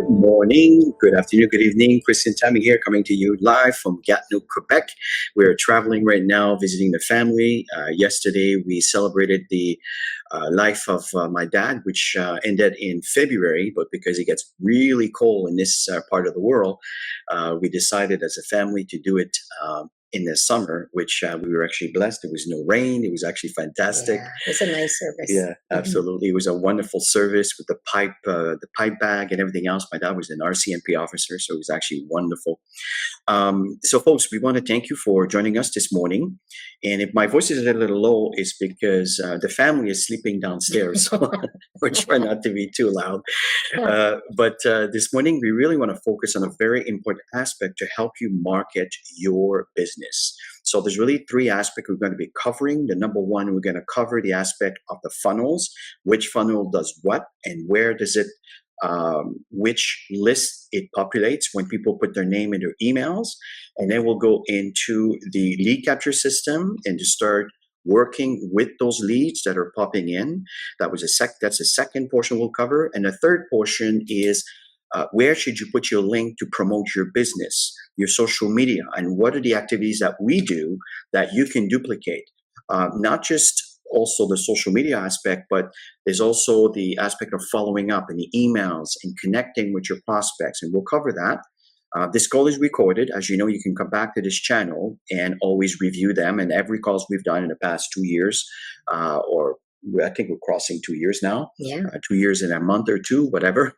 Good morning, good afternoon, good evening. Christian Tammy here, coming to you live from Gatineau, Quebec. We're traveling right now, visiting the family. Yesterday, we celebrated the life of my dad, which ended in February. But because it gets really cold in this part of the world, we decided as a family to do it in the summer, which we were actually blessed. There was no rain. It was actually fantastic. Yeah, it was a nice service. Yeah, absolutely. It was a wonderful service with the pipe bag and everything else. My dad was an RCMP officer, so it was actually wonderful. So, folks, we want to thank you for joining us this morning. And if my voice is a little low, it's because the family is sleeping downstairs. So we're trying not to be too loud. But this morning, we really want to focus on a very important aspect to help you market your business. So there's really three aspects we're going to be covering. The number one, we're going to cover the aspect of the funnels, which funnel does what and where does it, which list it populates when people put their name in their emails. And then we'll go into the lead capture system and to start working with those leads that are popping in. That's the second portion we'll cover. And the third portion is where should you put your link to promote your business, your social media, and what are the activities that we do that you can duplicate? Not just also the social media aspect, but there's also the aspect of following up and the emails and connecting with your prospects, and we'll cover that. This call is recorded. As you know, you can come back to this channel and always review them. And every calls we've done in the past 2 years, or I think we're crossing 2 years now. Yeah. 2 years in a month or two, whatever.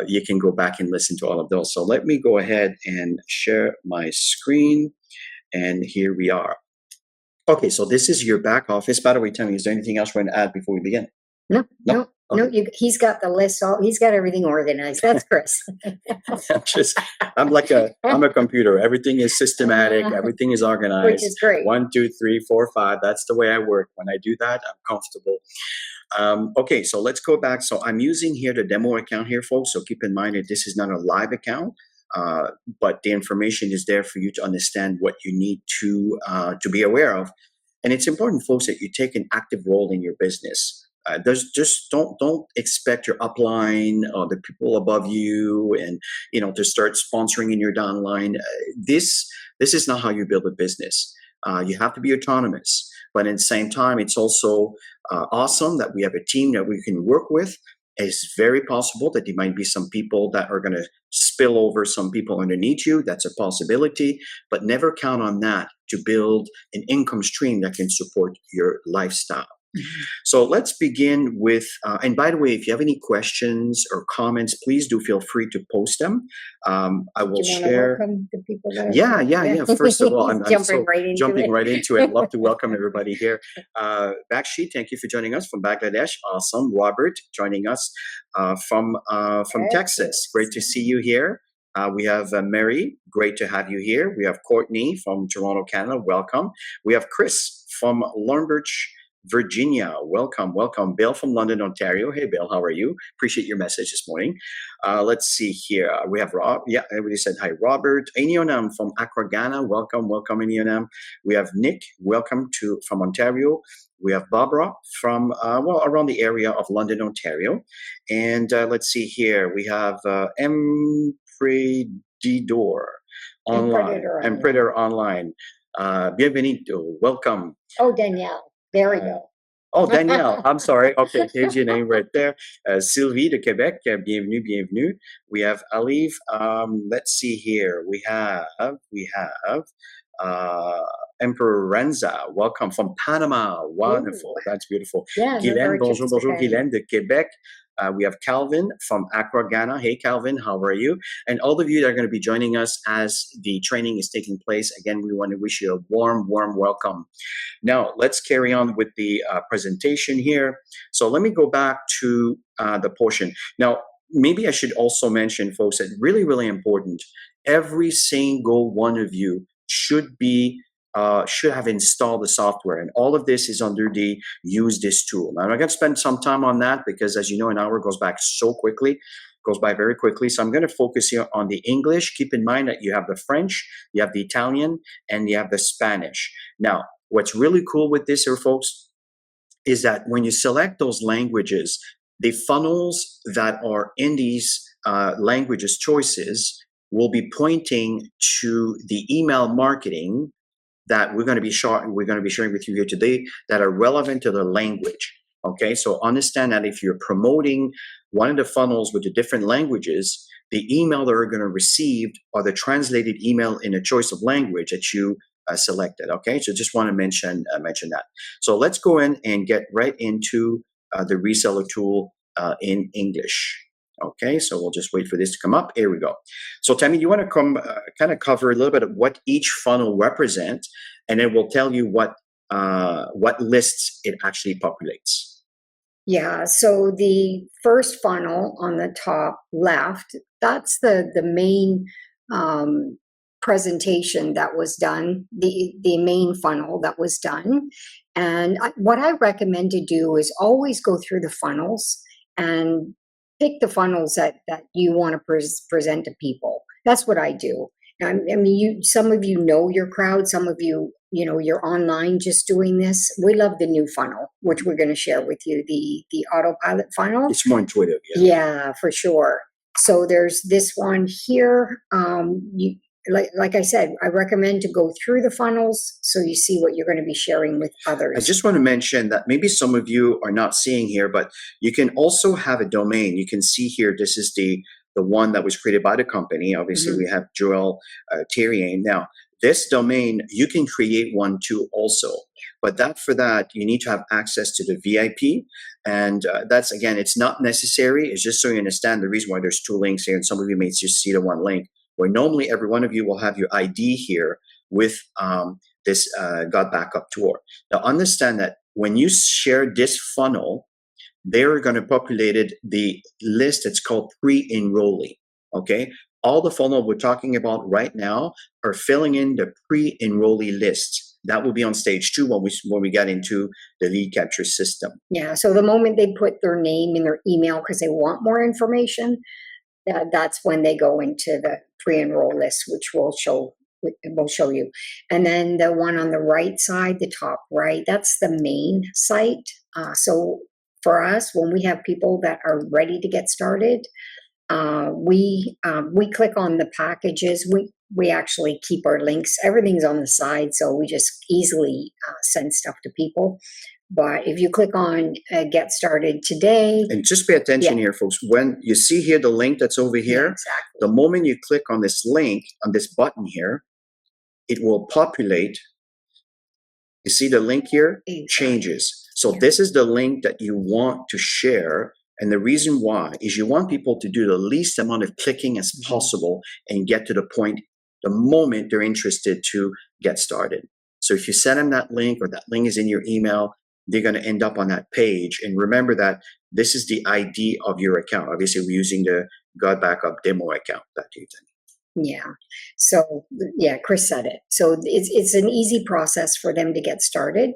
You can go back and listen to all of those. So let me go ahead and share my screen. And here we are. Okay, so this is your back office. By the way, Tammy, is there anything else you want to add before we begin? No. Okay. He's got the list. He's got everything organized. That's Chris. I'm a computer. Everything is systematic. Everything is organized. Which is great. 1, 2, 3, 4, 5. That's the way I work. When I do that, I'm comfortable. Okay, so let's go back. So I'm using here the demo account here, folks. So keep in mind that this is not a live account, but the information is there for you to understand what you need to be aware of. And it's important, folks, that you take an active role in your business. Just don't expect your upline or the people above you and to start sponsoring in your downline. This is not how you build a business. You have to be autonomous, but at the same time, it's also awesome that we have a team that we can work with. It's very possible that there might be some people that are going to spill over some people underneath you. That's a possibility, but never count on that to build an income stream that can support your lifestyle. Mm-hmm. So let's begin with, and by the way, if you have any questions or comments, please do feel free to post them. I will share. Welcome the people that Yeah. First of all, I'm jumping right into it. Love to welcome everybody here. Bakshi, thank you for joining us from Bangladesh. Awesome. Robert joining us from Texas. Great to see you here. We have Mary. Great to have you here. We have Courtney from Toronto, Canada. Welcome. We have Chris from Longbridge, Virginia. Welcome. Bill from London, Ontario. Hey, Bill, how are you? Appreciate your message this morning. Let's see here. We have Rob. Yeah, everybody said hi. Robert. Inionam from Accra, Ghana. Welcome, Inionam. We have Nick. Welcome from Ontario. We have Barbara from, around the area of London, Ontario. And let's see here. We have Empredidor online. Empredator online. Bienvenido. Welcome. Oh, Danielle. There we go. Oh, Danielle, I'm sorry. Okay, here's your name right there. Sylvie de Quebec, bienvenue. We have Alive. Let's see here. We have Emperor Renza. Welcome from Panama. Wonderful. Ooh. That's beautiful. Yeah, Guylaine, bonjour, Guylaine de Quebec. We have Calvin from Accra, Ghana. Hey, Calvin, how are you? And all of you that are going to be joining us as the training is taking place, again, we want to wish you a warm welcome. Now, let's carry on with the presentation here. So let me go back to the portion. Now, maybe I should also mention, folks, that really, really important, every single one of you should have installed the software, and all of this is under the use this tool. Now, I'm going to spend some time on that because, as you know, an hour goes by very quickly. So I'm going to focus here on the English. Keep in mind that you have the French, you have the Italian, and you have the Spanish. Now, what's really cool with this here, folks, is that when you select those languages, the funnels that are in these languages choices will be pointing to the email marketing that we're going to be sharing with you here today that are relevant to the language. Okay, so understand that if you're promoting one of the funnels with the different languages, the email that you're going to receive are the translated email in a choice of language that you selected. Okay, so just want to mention that. So let's go in and get right into the reseller tool in English. Okay, so we'll just wait for this to come up. Here we go. So Tammy, you want to kind of cover a little bit of what each funnel represents, and then we'll tell you what lists it actually populates. Yeah, so the first funnel on the top left, that's the main presentation that was done, the main funnel that was done. And what I recommend to do is always go through the funnels and pick the funnels that you want to present to people. That's what I do. I mean, some of you know your crowd, some of you, you're online just doing this. We love the new funnel, which we're going to share with you, the autopilot funnel. It's more intuitive. Yeah, for sure. So there's this one here. Like I said, I recommend to go through the funnels so you see what you're going to be sharing with others. I just want to mention that maybe some of you are not seeing here, but you can also have a domain. You can see here, this is the one that was created by the company. Obviously, we have Joel Thierry. Now, this domain, you can create one too also. But for that, you need to have access to the VIP. And that's, again, it's not necessary. It's just so you understand the reason why there's two links here. And some of you may just see the one link, where normally every one of you will have your ID here with this GotBackup tour. Now, understand that when you share this funnel, they're going to populate the list that's called pre-enrollee. Okay, all the funnel we're talking about right now are filling in the pre-enrollee list. That will be on stage 2 when we get into the lead capture system. Yeah. So the moment they put their name and their email because they want more information, that's when they go into the pre-enroll list, which we'll show you. And then the one on the right side, the top right, that's the main site. So for us, when we have people that are ready to get started, we click on the packages. We actually keep our links. Everything's on the side, so we just easily send stuff to people. But if you click on Get Started Today. And just pay attention here, folks. When you see here the link that's over here, exactly. The moment you click on this link, on this button here, it will populate. You see the link here? Changes. So this is the link that you want to share. And the reason why is you want people to do the least amount of clicking as possible and get to the point the moment they're interested to get started. So if you send them that link or that link is in your email, they're going to end up on that page. And remember that this is the ID of your account. Obviously, we're using the GotBackup demo account. Back to you, Tammy. Yeah. So yeah, Chris said it. So it's an easy process for them to get started,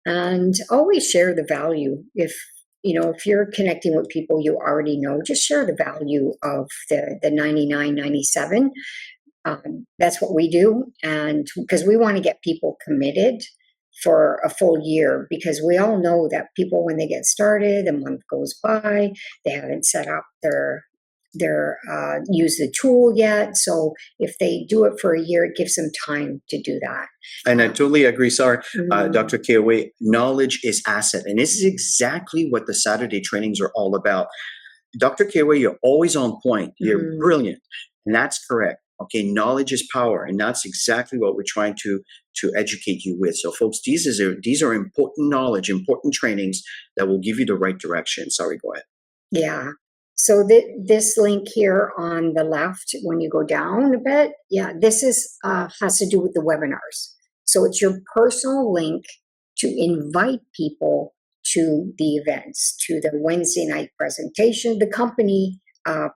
and always share the value. If you're connecting with people you already know, just share the value of the $99.97. That's what we do, and because we want to get people committed for a full year, because we all know that people, when they get started, a month goes by, they haven't set up their use the tool yet. So if they do it for a year, it gives them time to do that. And I totally agree, Sarah. Dr. Kiawe, knowledge is asset. And this is exactly what the Saturday trainings are all about. Dr. Kiawe, you're always on point. You're brilliant. And that's correct. Okay, knowledge is power. And that's exactly what we're trying to educate you with. So folks, these are important knowledge, important trainings that will give you the right direction. Sorry, go ahead. Yeah. So this link here on the left, when you go down a bit, this has to do with the webinars. So it's your personal link to invite people to the events, to the Wednesday night presentation, the company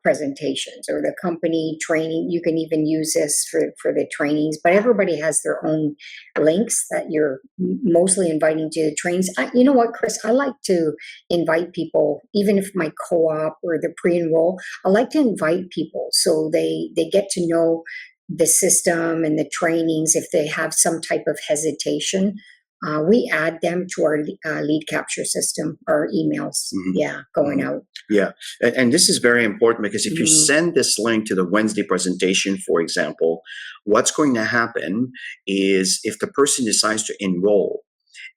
presentations, or the company training. You can even use this for the trainings, but everybody has their own links that you're mostly inviting to the trainings. You know what, Chris? I like to invite people, even if my co-op or the pre-enroll, I like to invite people so they get to know the system and the trainings if they have some type of hesitation. We add them to our lead capture system, our emails. Mhm. Yeah, going Mhm. out. Yeah. And this is very important because if you Mhm. send this link to the Wednesday presentation, for example, what's going to happen is if the person decides to enroll,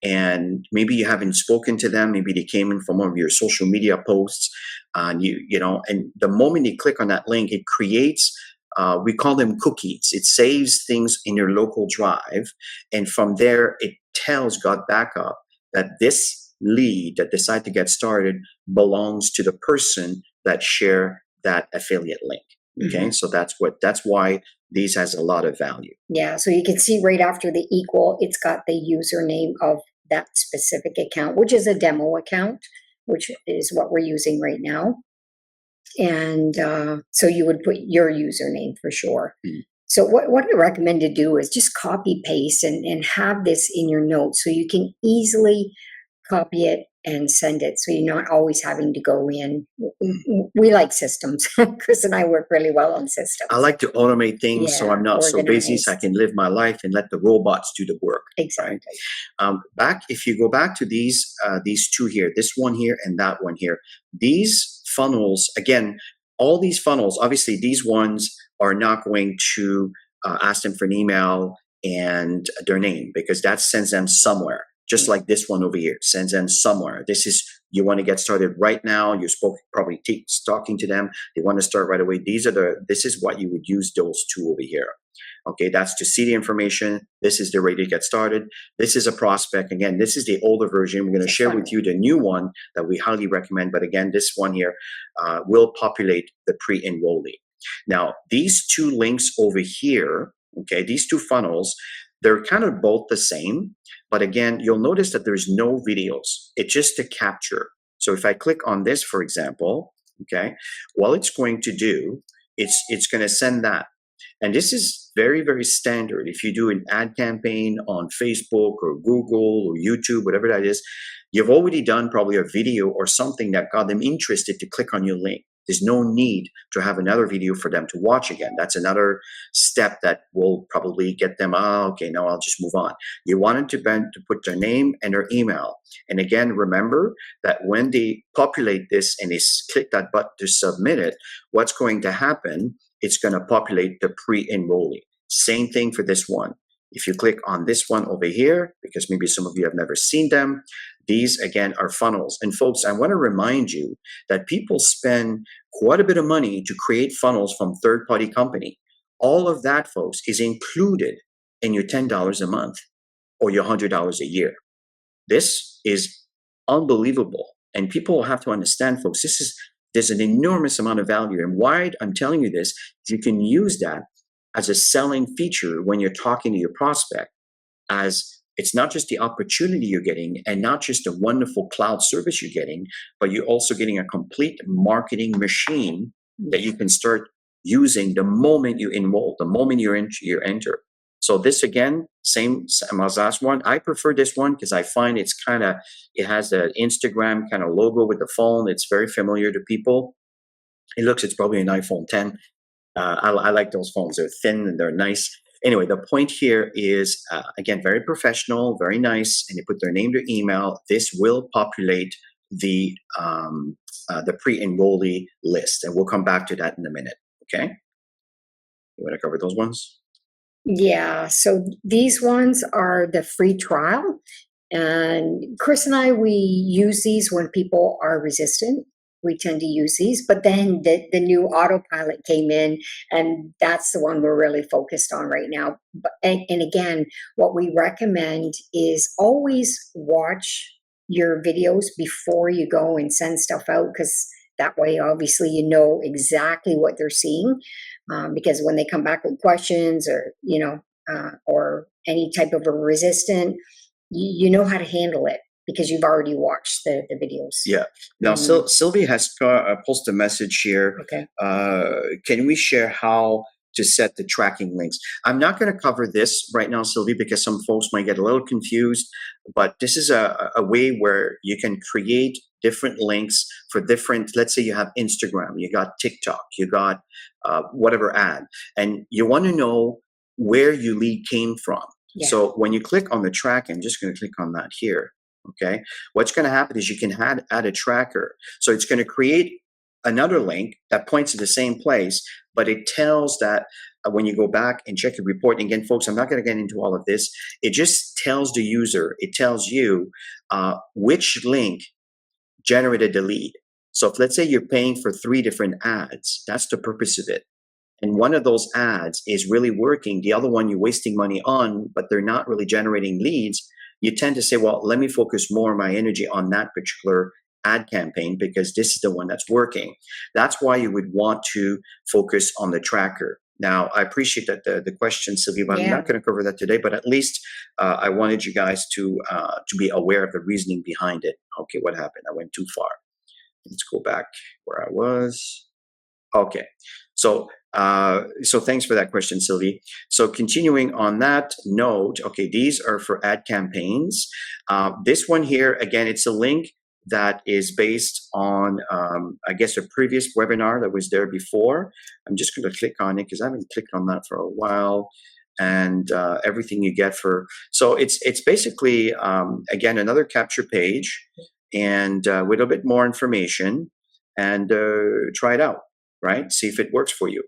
and maybe you haven't spoken to them, maybe they came in from one of your social media posts, and and the moment you click on that link, it creates, we call them cookies. It saves things in your local drive, and from there it tells GotBackup that this lead that decide to get started belongs to the person that share that affiliate link. Okay, Mhm. so that's why these has a lot of value. Yeah, so you can see right after the equal, it's got the username of that specific account, which is a demo account, which is what we're using right now. And so you would put your username for sure. Mm. So what I recommend to do is just copy paste and have this in your notes so you can easily copy it and send it so you're not always having to go in. We like systems. Chris and I work really well on I systems. like to automate things so Yeah, I'm not so busy, so I organized. can live my life and let the robots do the work. Right. Exactly. If you go back to these two here, this one here and that one here, these funnels again, all these funnels. Obviously, these ones are not going to ask them for an email and their name because that sends them somewhere. Just like this one over here sends them somewhere. This is you want to get started right now. You spoke probably talking to them. They want to start right away. This is what you would use those two over here. Okay, that's to see the information. This is the way to get started. This is a prospect. Again, this is the older version. We're going to It's a share with funnel. you the new one that we highly recommend. But again, this one here will populate the pre-enrollee. Now, these two links over here, okay, these two funnels, they're kind of both the same. But again, you'll notice that there's no videos. It's just a capture. So if I click on this, for example, okay, what it's going to do, it's going to send that. And this is very, very standard. If you do an ad campaign on Facebook or Google or YouTube, whatever that is, you've already done probably a video or something that got them interested to click on your link. There's no need to have another video for them to watch again. That's another step that will probably get them, oh, okay, now I'll just move on. You wanted to put their name and their email. And again, remember that when they populate this and they click that button to submit it, what's going to happen, it's going to populate the pre-enrollee. Same thing for this one. If you click on this one over here, because maybe some of you have never seen them, these again are funnels. And folks, I want to remind you that people spend quite a bit of money to create funnels from third-party company. All of that, folks, is included in your $10 a month or your $100 a year. This is unbelievable. And people have to understand, folks, there's an enormous amount of value. And why I'm telling you this is you can use that as a selling feature when you're talking to your prospect, as it's not just the opportunity you're getting and not just a wonderful cloud service you're getting, but you're also getting a complete marketing machine that you can start using the moment you enroll, the moment you enter. So this again, same as last one. I prefer this one because I find it has the Instagram kind of logo with the phone. It's very familiar to people. It's probably an iPhone 10. I like those phones. They're thin and they're nice. Anyway, the point here is, again, very professional, very nice, and you put their name, their email. This will populate the pre-enrollee list, and we'll come back to that in a minute. Okay, you want to cover those ones? Yeah, so these ones are the free trial. And Chris and I, we use these when people are resistant. We tend to use these, but then the new autopilot came in, and that's the one we're really focused on right now. And again, what we recommend is always watch your videos before you go and send stuff out, because that way, obviously, you know exactly what they're seeing. Because when they come back with questions or any type of a resistant, you know how to handle it because you've already watched the videos. Yeah. Now, Sylvia has posted a message here. Okay. Can we share how to set the tracking links? I'm not going to cover this right now, Sylvia, because some folks might get a little confused. But this is a way where you can create different links for different. Let's say you have Instagram, you got TikTok, you got whatever ad, and you want to know where your lead came from. Yeah. So when you click on the track, I'm just going to click on that here. Okay. What's going to happen is you can add a tracker. So it's going to create another link that points to the same place, but it tells that when you go back and check your report, and again, folks, I'm not going to get into all of this. It just tells the user, it tells you which link generated the lead. So if let's say you're paying for 3 different ads, that's the purpose of it. And one of those ads is really working. The other one you're wasting money on, but they're not really generating leads. You tend to say, well, let me focus more of my energy on that particular ad campaign because this is the one that's working. That's why you would want to focus on the tracker. Now, I appreciate that the question, Sylvia, but I'm Yeah. not going to cover that today. But at least I wanted you guys to be aware of the reasoning behind it. Okay, what happened? I went too far. Let's go back where I was. Okay, so thanks for that question, Sylvie. So continuing on that note, okay, these are for ad campaigns. This one here, again, it's a link that is based on, I guess, a previous webinar that was there before. I'm just going to click on it because I haven't clicked on that for a while. And everything you get for, so it's basically, again, another capture page and with a bit more information and try it out, right? See if it works for you.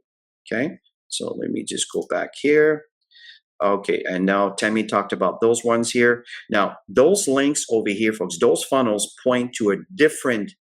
Okay, so let me just go back here. Okay, and now Tammy talked about those ones here. Now, those links over here, folks, those funnels point to a different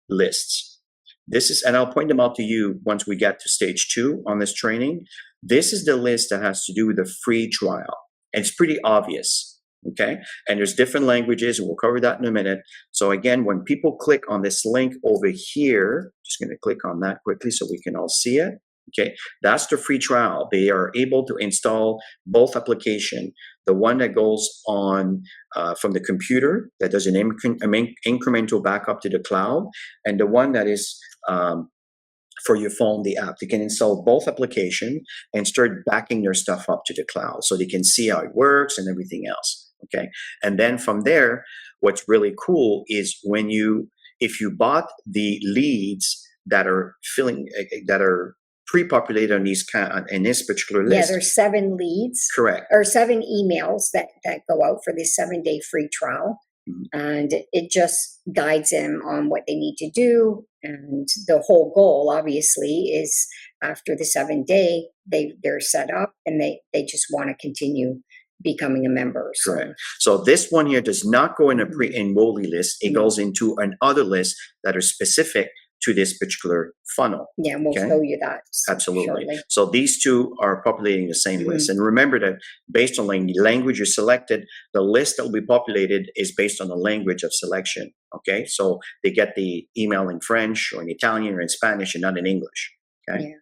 lists. This is, and I'll point them out to you once we get to stage 2 on this training. This is the list that has to do with the free trial. And it's pretty obvious, okay? And there's different languages, and we'll cover that in a minute. So again, when people click on this link over here, just gonna click on that quickly so we can all see it. Okay, that's the free trial. They are able to install both application, the one that goes on from the computer that does an incremental backup to the cloud, and the one that is for your phone, the app. They can install both application and start backing their stuff up to the cloud so they can see how it works and everything else. Okay, and then from there, what's really cool is if you bought the leads that are pre-populated on in this particular list. Yeah, there's 7 leads. Correct. Or 7 emails that go out for this 7-day free trial. Mm-hmm. And it just guides them on what they need to do. And the whole goal, obviously, is after the 7-day, they're set up and they just want to continue becoming a member. So. Correct. So this one here does not go in a pre-enrollee list. It goes into another list that are specific to this particular funnel. Yeah, and we'll show you that. Absolutely. Shortly. So these two are populating the same list. And remember that based on the language you selected, the list that will be populated is based on the language of selection. Okay, so they get the email in French or in Italian or in Spanish and not in English. Okay. Yeah.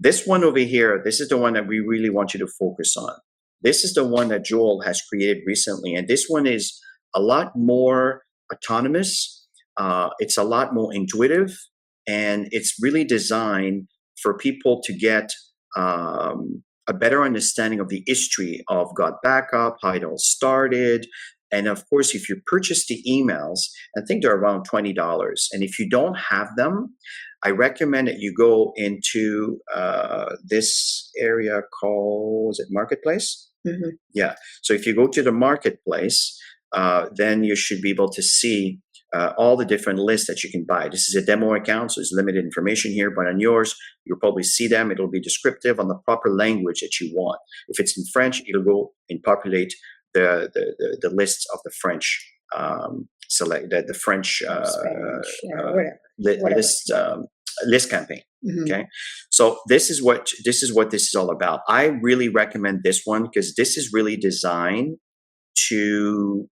This one over here, this is the one that we really want you to focus on. This is the one that Joel has created recently. And this one is a lot more autonomous. It's a lot more intuitive, and it's really designed for people to get a better understanding of the history of GotBackup, how it all started. And of course, if you purchase the emails, I think they're around $20. And if you don't have them, I recommend that you go into this area called, is it Marketplace? Mm-hmm. Yeah. So if you go to the Marketplace, then you should be able to see all the different lists that you can buy. This is a demo account, so there's limited information here, but on yours, you'll probably see them. It'll be descriptive on the proper language that you want. If it's in French, it'll go and populate the lists of the French the French list campaign. Mm-hmm. Okay, so this is what this is all about. I really recommend this one because this is really designed to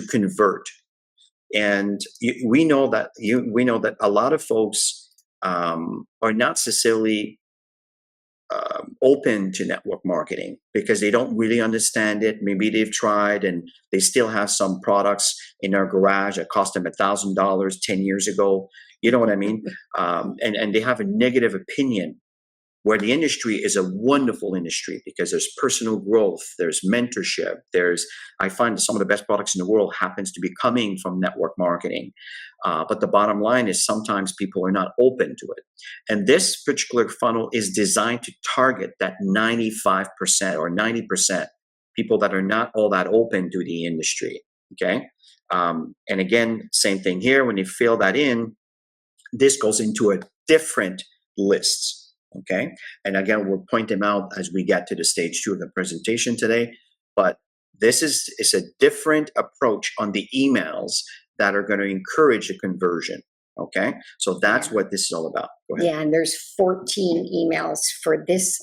convert. And we know that a lot of folks are not necessarily open to network marketing because they don't really understand it. Maybe they've tried and they still have some products in their garage that cost them $1,000 10 years ago. You know what I mean? And they have a negative opinion. Where the industry is a wonderful industry because there's personal growth, there's mentorship, I find that some of the best products in the world happens to be coming from network marketing. But the bottom line is sometimes people are not open to it. And this particular funnel is designed to target that 95% or 90% people that are not all that open to the industry. Okay. And again, same thing here. When you fill that in, this goes into a different list. Okay. And again, we'll point them out as we get to the stage 2 of the presentation today. But this is a different approach on the emails that are going to encourage a conversion. Okay. So that's what this is all about. Go ahead. Yeah, and there's 14 emails for this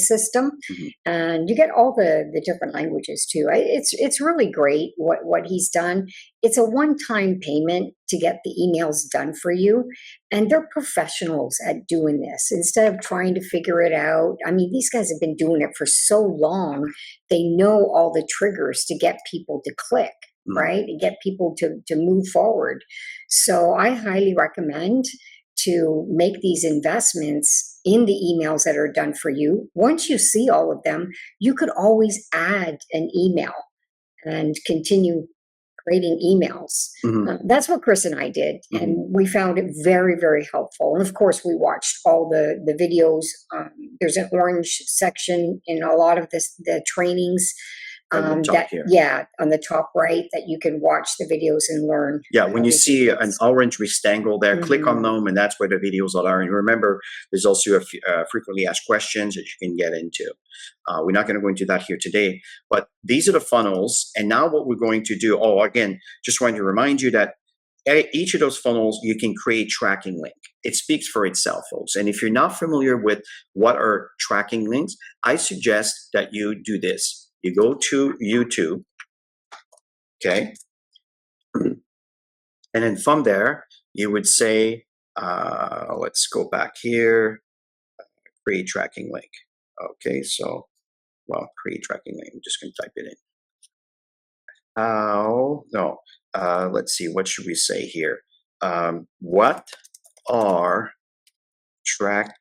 system, Mhm. and you get all the different languages too. It's really great what he's done. It's a one-time payment to get the emails done for you, and they're professionals at doing this. Instead of trying to figure it out, I mean, these guys have been doing it for so long. They know all the triggers to get people to click. Right, and get people to move forward. So I highly recommend to make these investments in the emails that are done for you. Once you see all of them, you could always add an email and continue creating emails. That's what Chris and I did, and we found it very, very helpful. And of course, we watched all the videos. There's an orange section in a lot of the trainings. On the top here. Yeah, on the top right, that you can watch the videos and learn. Yeah, when you see an orange rectangle there, click on them, and that's where the videos are. And remember, there's also a frequently asked questions that you can get into. We're not going to go into that here today, but these are the funnels. And now what we're going to do, again, just wanted to remind you that each of those funnels, you can create tracking link. It speaks for itself, folks. And if you're not familiar with what are tracking links, I suggest that you do this. You go to YouTube, okay? And then from there, you would say, let's go back here, create tracking link. Okay, so, create tracking link. I'm just going to type it in. Let's see, what should we say here? What are tracking?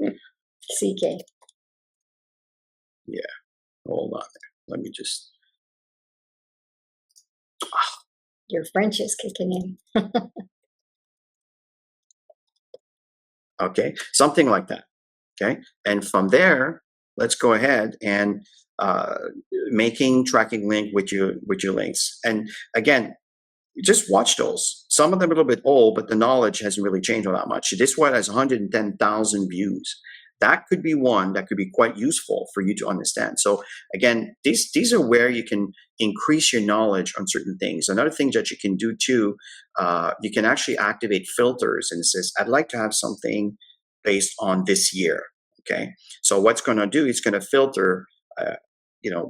CK. Yeah, hold on. Let me just. Your French is kicking in. Okay, something like that. Okay, and from there, let's go ahead and making tracking link with your links. And again, just watch those. Some of them are a little bit old, but the knowledge hasn't really changed all that much. This one has 110,000 views. That could be one that could be quite useful for you to understand. So again, these are where you can increase your knowledge on certain things. Another thing that you can do too, you can actually activate filters, and it says, I'd like to have something based on this year. Okay, so what's going to do? It's going to filter,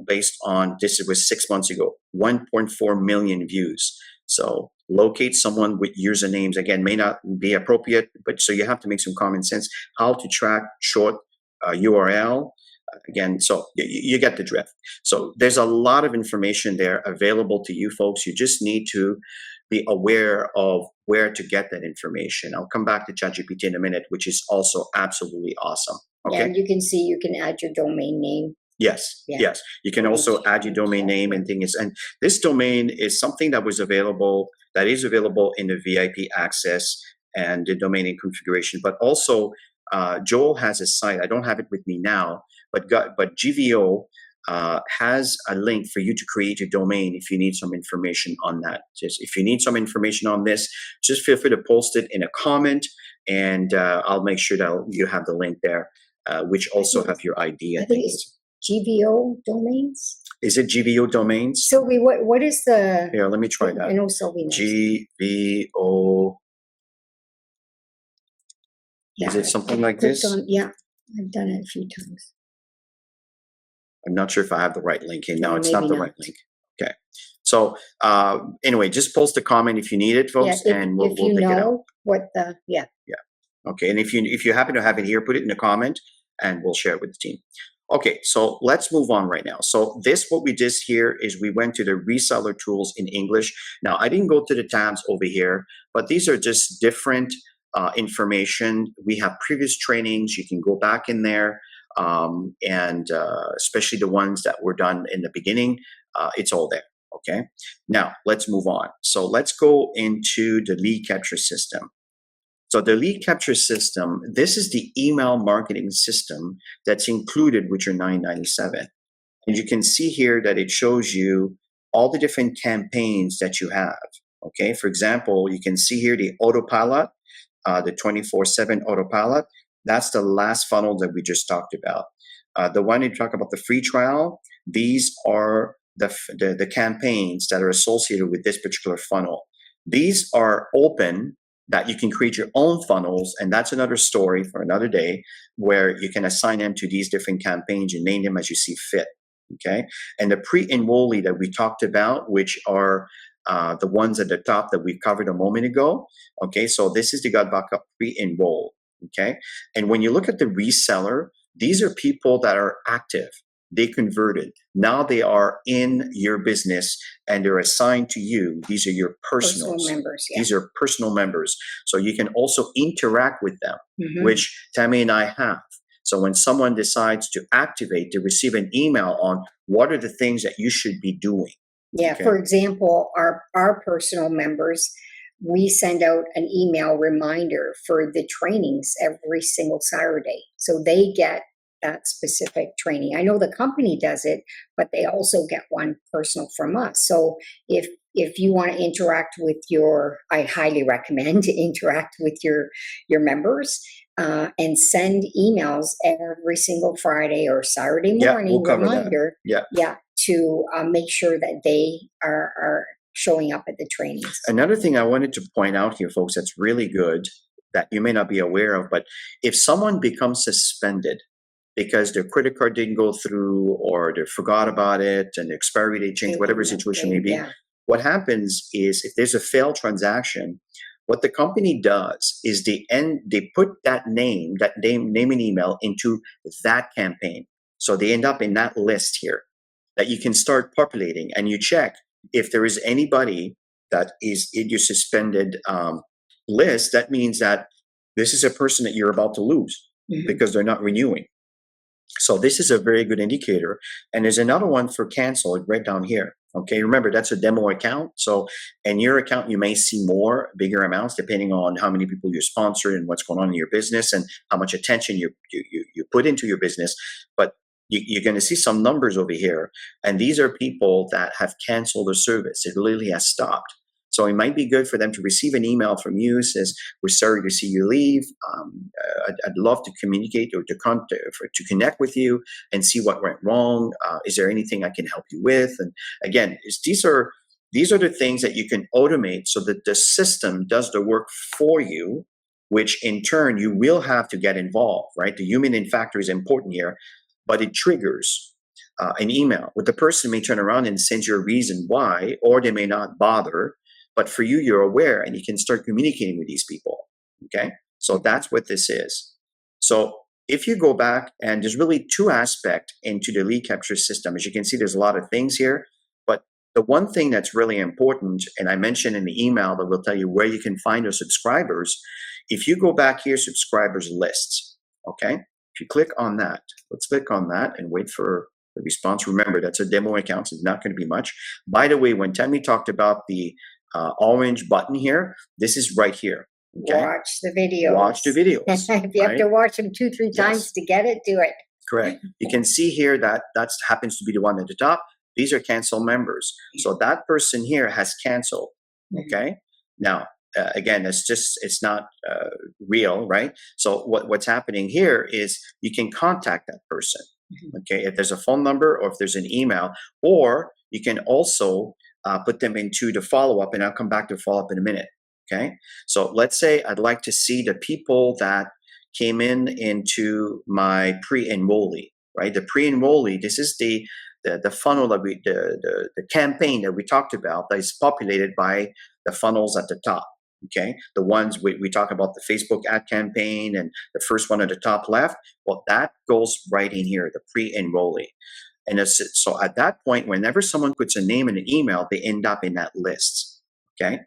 based on this. It was 6 months ago, 1.4 million views. So locate someone with usernames. Again, may not be appropriate, but so you have to make some common sense. How to track short URL. Again, so you get the drift. So there's a lot of information there available to you folks. You just need to be aware of where to get that information. I'll come back to ChatGPT in a minute, which is also absolutely awesome. Okay. Yeah, and you can see, you can add your domain name. Yes, yes. You can also add your domain name and things. And this domain is something that is available in the VIP access and the domain name configuration. But also, Joel has a site. I don't have it with me now, but GVO has a link for you to create a domain if you need some information on that. Just if you need some information on this, just feel free to post it in a comment, and I'll make sure that you have the link there, which also have your ID. I think it's GVO domains. Is it GVO domains? Sylvie, what is the? Here, let me try that. I know Sylvie knows. GVO. Yeah, is it something like this? Yeah, I've done it a few times. I'm not sure if I have the right link here. No, it's not maybe the right link. Okay. So anyway, just post a comment if you need it, folks, and we'll take it out. Yeah. Okay, and if you happen to have it here, put it in a comment, and we'll share it with the team. Okay, so let's move on right now. So what we did here is we went to the reseller tools in English. Now, I didn't go to the tabs over here, but these are just different information. We have previous trainings. You can go back in there, and especially the ones that were done in the beginning, it's all there. Okay, now let's move on. So let's go into the lead capture system. So the lead capture system, this is the email marketing system that's included with your 997. And you can see here that it shows you all the different campaigns that you have. Okay, for example, you can see here the autopilot, the 24/7 autopilot. That's the last funnel that we just talked about. The one you talk about the free trial, these are the campaigns that are associated with this particular funnel. These are open that you can create your own funnels, and that's another story for another day where you can assign them to these different campaigns and name them as you see fit. Okay, and the pre-enrollee that we talked about, which are the ones at the top that we covered a moment ago. Okay, so this is the GotBackup pre-enroll. Okay, and when you look at the reseller, these are people that are active. They converted. Now they are in your business and they're assigned to you. These are your Personal personals. members, yeah. These are personal members. So you can also interact with them, Mhm. which Tammy and I have. So when someone decides to activate, they receive an email on what are the things that you should be doing. Yeah, Okay. for example, our personal members, we send out an email reminder for the trainings every single Saturday. So they get that specific training. I know the company does it, but they also get one personal from us. So if you want to interact with I highly recommend to interact with your members and send emails every single Friday or Saturday Yeah, morning we'll cover that. reminder. Yeah. Yeah, to make sure that they are showing up at the trainings. Another thing I wanted to point out here, folks, that's really good that you may not be aware of, but if someone becomes suspended because their credit card didn't go through or they forgot about it and the expiry date changed, whatever situation may be, Yeah. what happens is if there's a failed transaction, what the company does is they put that name and email into that campaign. So they end up in that list here that you can start populating, and you check if there is anybody that is in your suspended list. That means that this is a person that you're about to lose Mhm. because they're not renewing. So this is a very good indicator. And there's another one for cancel right down here. Okay, remember that's a demo account. So in your account, you may see more, bigger amounts, depending on how many people you sponsor and what's going on in your business and how much attention you put into your business. But you're going to see some numbers over here. And these are people that have canceled their service. It literally has stopped. So it might be good for them to receive an email from you says, "We're sorry to see you leave. I'd love to communicate or to connect with you and see what went wrong. Is there anything I can help you with?" And again, these are the things that you can automate so that the system does the work for you, which in turn you will have to get involved, right? The human factor is important here, but it triggers an email. What the person may turn around and send you a reason why, or they may not bother. But for you, you're aware and you can start communicating with these people. Okay. So that's what this is. So if you go back, and there's really two aspects into the lead capture system. As you can see, there's a lot of things here. But the one thing that's really important, and I mentioned in the email that will tell you where you can find your subscribers. If you go back here, subscribers lists. Okay. If you click on that, let's click on that and wait for the response. Remember, that's a demo account, so it's not going to be much. By the way, when Tammy talked about the orange button here, this is right here. Okay? Watch the videos. Watch the videos. If you have to watch them 2-3 times Yes. to get it, do it. Correct. You can see here that happens to be the one at the top. These are cancel members. So that person here has canceled. Okay. Now, again, it's not real, right? So what's happening here is you can contact that person. Okay. If there's a phone number or if there's an email, or you can also put them into the follow-up, and I'll come back to follow-up in a minute. Okay. So let's say I'd like to see the people that came into my pre-enrollee, right? The pre-enrollee, this is the funnel that the campaign that we talked about that is populated by the funnels at the top. Okay. The ones we talk about, the Facebook ad campaign and the first one at the top left. Well, that goes right in here, the pre-enrollee. And so at that point, whenever someone puts a name and an email, they end up in that list. Okay.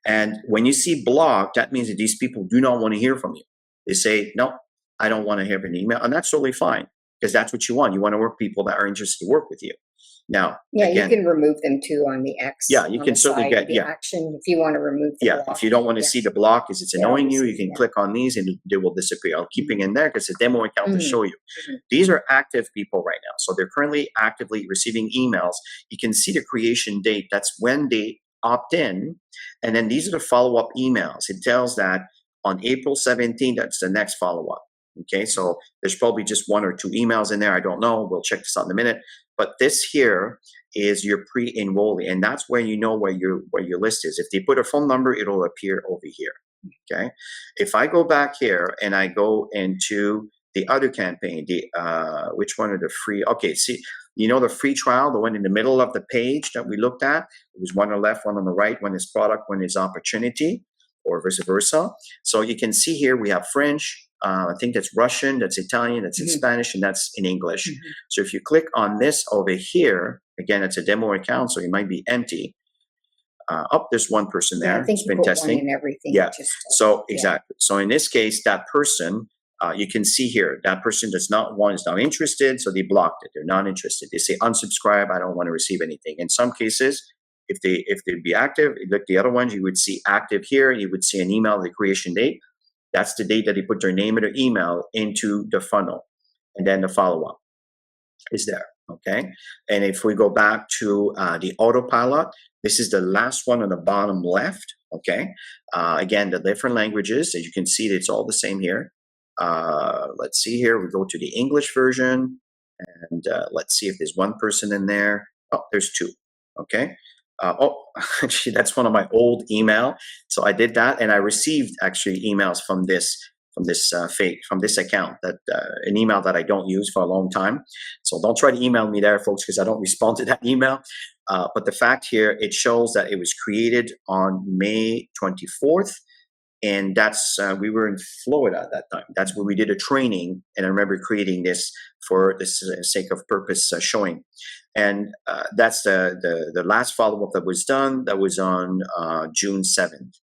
And when you see blocked, that means that these people do not want to hear from you. They say, "No, I don't want to hear an email." And that's totally fine, because that's what you want. You want to work with people that are interested to work with you. Now, Yeah, again, you can remove them too on the X. yeah, you on can the certainly side get, of the yeah, action if you want to remove the yeah. block. If you don't want to Yeah. see the block because it's Yeah, annoying you, obviously, you can yeah. click on these and they will disappear. I'll keeping in there because it's a demo account to Mhm. show you. Mhm. These are active people right now. So they're currently actively receiving emails. You can see the creation date. That's when they opt in. And then these are the follow-up emails. It tells that on April 17th, that's the next follow-up. Okay, so there's probably just one or two emails in there. I don't know. We'll check this out in a minute. But this here is your pre-enrollee, and that's where you know where your list is. If they put a phone number, it'll appear over here. Okay, if I go back here and I go into the other campaign, the which one are the free? Okay, see, you know the free trial, the one in the middle of the page that we looked at. It was one on the left, one on the right. One is product, one is opportunity, or vice versa. So you can see here we have French. I think that's Russian, that's Italian, that's in Mhm. Spanish, and that's in English. Mhm. So if you click on this over here, again, it's a demo account, so it might be empty. There's one person Yeah, I there think who's you been put one testing. in everything. Yeah. Just So yeah. exactly. So in this case, that person, you can see here, that person does not want, is not interested, so they blocked it. They're not interested. They say unsubscribe. I don't want to receive anything. In some cases, if they'd be active, look the other ones, you would see active here. You would see an email, the creation date. That's the date that they put their name and their email into the funnel, and then the follow up is there. Okay, and if we go back to the autopilot, this is the last one on the bottom left. Okay, again, the different languages, as you can see, it's all the same here. Let's see here. We go to the English version, and let's see if there's one person in there. Oh, there's two. Okay. Actually, that's one of my old email. So I did that, and I received actually emails from this account, that an email that I don't use for a long time. So don't try to email me there, folks, because I don't respond to that email. But the fact here, it shows that it was created on May 24th. And that's we were in Florida at that time. That's where we did a training, and I remember creating this for the sake of purpose showing. And that's the last follow up that was done. That was on June 7th.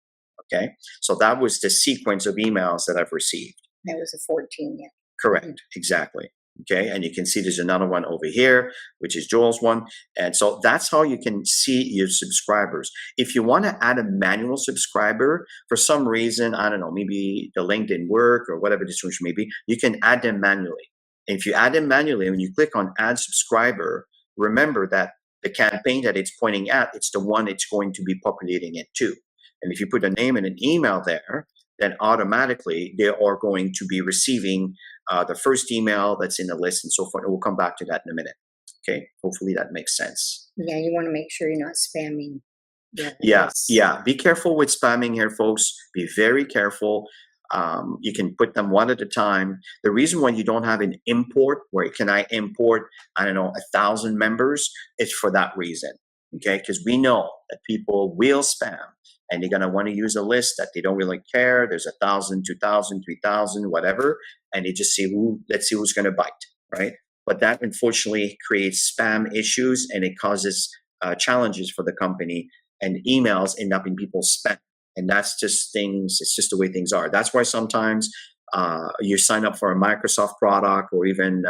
Okay, so that was the sequence of emails that I've received. That was a 14. Yeah. Correct, exactly. Okay, and you can see there's another one over here, which is Joel's one. And so that's how you can see your subscribers. If you want to add a manual subscriber, for some reason, I don't know, maybe the link didn't work or whatever the situation may be, you can add them manually. And if you add them manually, when you click on add subscriber, remember that the campaign that it's pointing at, it's the one it's going to be populating it to. And if you put a name and an email there, then automatically they are going to be receiving the first email that's in the list and so forth. And we'll come back to that in a minute. Okay, hopefully that makes sense. Yeah, you want to make sure you're not spamming. Yeah, this. yeah. Be careful with spamming here, folks. Be very careful. You can put them one at a time. The reason why you don't have an import, where can I import, I don't know, 1,000 members, it's for that reason. Okay, because we know that people will spam, and they're going to want to use a list that they don't really care. There's 1,000, 2,000, 3,000, whatever, and they just see let's see who's going to bite, right? But that unfortunately creates spam issues, and it causes challenges for the company, and emails end up in people's spam. And that's just things, it's just the way things are. That's why sometimes you sign up for a Microsoft product or even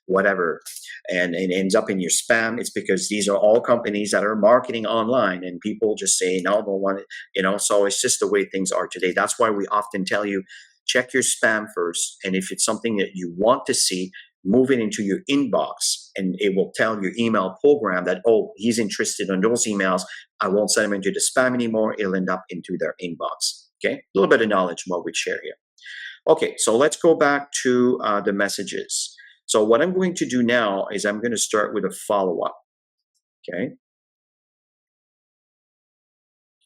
whatever, and it ends up in your spam. It's because these are all companies that are marketing online, and people just say, no, don't want it, so it's just the way things are today. That's why we often tell you, check your spam first. And if it's something that you want to see, move it into your inbox, and it will tell your email program that, oh, he's interested in those emails. I won't send them into the spam anymore. It'll end up into their inbox. Okay, a little bit of knowledge what we share here. Okay, so let's go back to the messages. So what I'm going to do now is I'm going to start with a follow-up. Okay.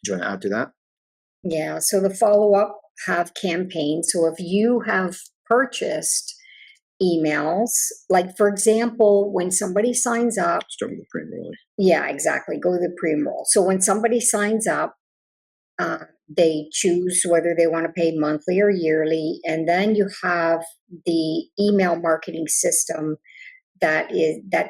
Do you want to add to that? Yeah, so the follow-up have campaigns. So if you have purchased emails, like for example, when somebody signs up, Start with the pre-enroll. yeah, exactly, go to the pre-enroll. So when somebody signs up, they choose whether they want to pay monthly or yearly, and then you have the email marketing system that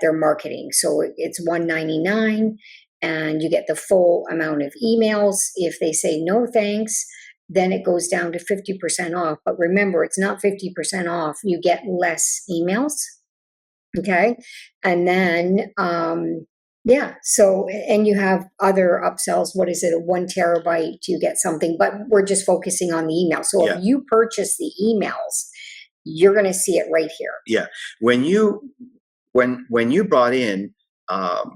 they're marketing. So it's $199, and you get the full amount of emails. If they say no thanks, then it goes down to 50% off. But remember, it's not 50% off. You get less emails. Okay. And then Yeah. So, and you have other upsells. What is it? A 1 terabyte, you get something, but we're just focusing on the email. So Yeah. if you purchase the emails, you're going to see it right here. Yeah. When you brought in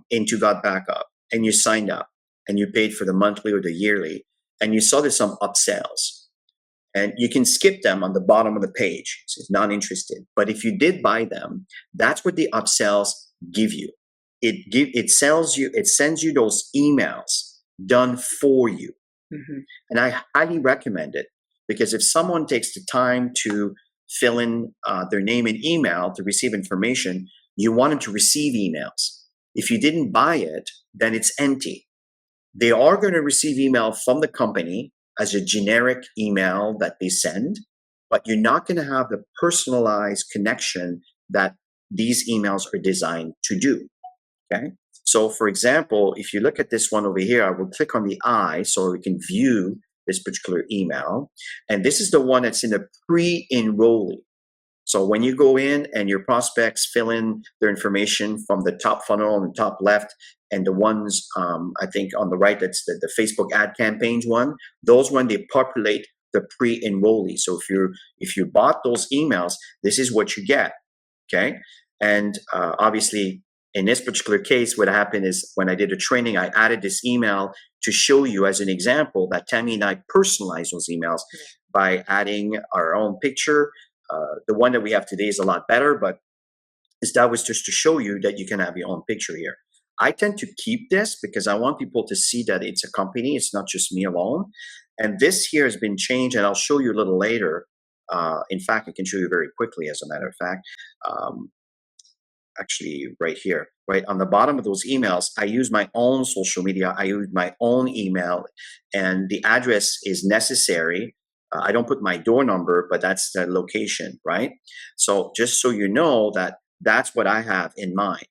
into GotBackup and you signed up and you paid for the monthly or the yearly, and you saw there's some upsells, and you can skip them on the bottom of the page. So it's not interested. But if you did buy them, that's what the upsells give you. It sends you those emails done for you. Mhm. And I highly recommend it, because if someone takes the time to fill in their name and email to receive information, you want them to receive emails. If you didn't buy it, then it's empty. They are going to receive email from the company as a generic email that they send, but you're not going to have the personalized connection that these emails are designed to do. Okay. So, for example, if you look at this one over here, I will click on the eye so we can view this particular email. And this is the one that's in the pre-enrollee. So when you go in and your prospects fill in their information from the top funnel on the top left, and the ones I think on the right, that's the Facebook ad campaigns one. Those when they populate the pre-enrollee. So if you bought those emails, this is what you get. Okay, and obviously in this particular case, what happened is when I did a training, I added this email to show you as an example that Tammy and I personalize those emails by adding our own picture. The one that we have today is a lot better, but that was just to show you that you can have your own picture here. I tend to keep this because I want people to see that it's a company. It's not just me alone. And this here has been changed, and I'll show you a little later. In fact, I can show you very quickly, as a matter of fact. Actually, right here, right on the bottom of those emails, I use my own social media. I use my own email, and the address is necessary. I don't put my door number, but that's the location, right? So just so you know that that's what I have in mind.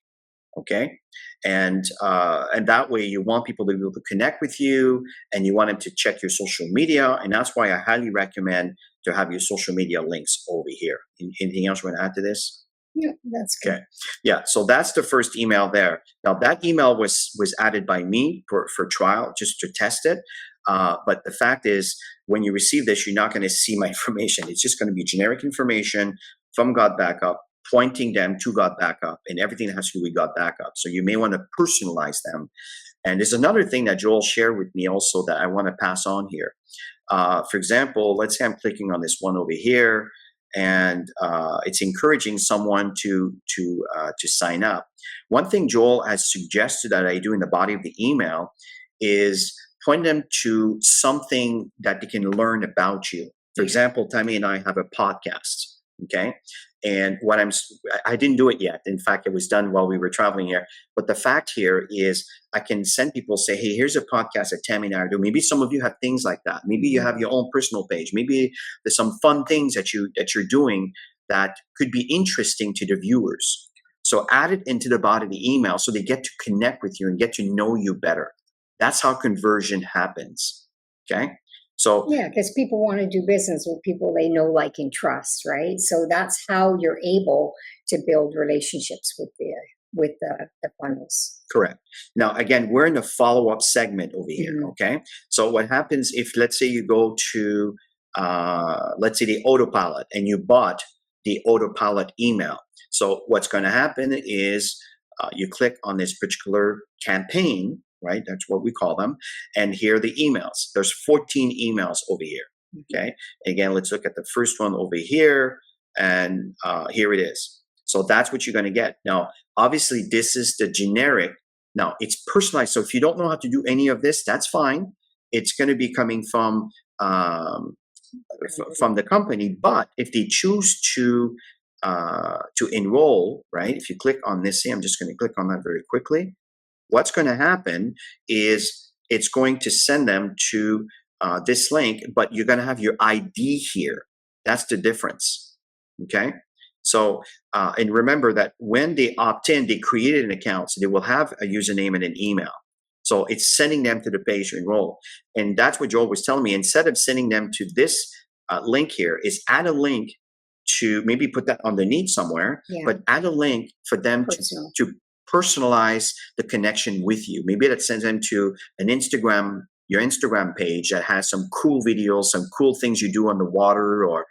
Okay, and that way you want people to be able to connect with you, and you want them to check your social media, and that's why I highly recommend to have your social media links over here. Anything else you want to add to this? Yeah, that's good. Okay. Yeah. So that's the first email there. Now that email was added by me for trial, just to test it. But the fact is, when you receive this, you're not going to see my information. It's just going to be generic information from GotBackup, pointing them to GotBackup, and everything that has to do with GotBackup. So you may want to personalize them. And there's another thing that Joel shared with me also that I want to pass on here. For example, let's say I'm clicking on this one over here, and it's encouraging someone to sign up. One thing Joel has suggested that I do in the body of the email is point them to something that they can learn about you. For example, Tammy and I have a podcast. Okay. And I didn't do it yet. In fact, it was done while we were traveling here. But the fact here is I can send people, say, hey, here's a podcast that Tammy and I are doing. Maybe some of you have things like that. Maybe you have your own personal page. Maybe there's some fun things that you're doing that could be interesting to the viewers. So add it into the body of the email so they get to connect with you and get to know you better. That's how conversion happens. Okay. So Yeah, because people want to do business with people they know, like, and trust, right? So that's how you're able to build relationships with the funnels. correct. Now, again, we're in the follow-up segment over here. Mhm. Okay. So what happens if, let's say, you go to, let's say, the autopilot, and you bought the autopilot email. So what's going to happen is you click on this particular campaign, right? That's what we call them. And here are the emails. There's 14 emails over here. Okay. Again, let's look at the first one over here. And here it is. So that's what you're going to get. Now, obviously, this is the generic. Now, it's personalized. So if you don't know how to do any of this, that's fine. It's going to be coming from the company. But if they choose to enroll, right? If you click on this, I'm just going to click on that very quickly. What's going to happen is it's going to send them to this link, but you're going to have your ID here. That's the difference. Okay. So, and remember that when they opt in, they created an account, so they will have a username and an email. So it's sending them to the page to enroll. And that's what Joel was telling me. Instead of sending them to this link here, is add a link to maybe put that underneath somewhere, Yeah. but add a link for them Personal. to personalize the connection with you. Maybe that sends them to an Instagram, your Instagram page that has some cool videos, some cool things you do on the water or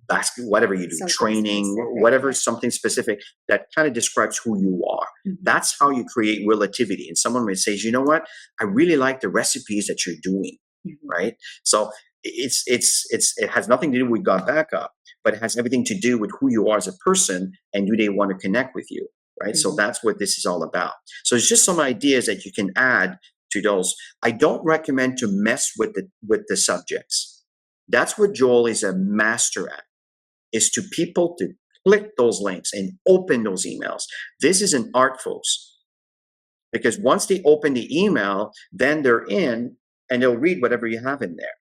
basket, whatever you do, Something training, specific, whatever, yeah. something specific that kind of describes who you are. Mhm. That's how you create relativity. And someone may say, you know what, I really like the recipes that you're doing, Mhm. right? So it has nothing to do with GotBackup, but it has everything to do with who you are as a person and do they want to connect with you, right? So Mhm. that's what this is all about. So it's just some ideas that you can add to those. I don't recommend to mess with the subjects. That's what Joel is a master at, is to people to click those links and open those emails. This is an art, folks, because once they open the email, then they're in and they'll read whatever you have in there.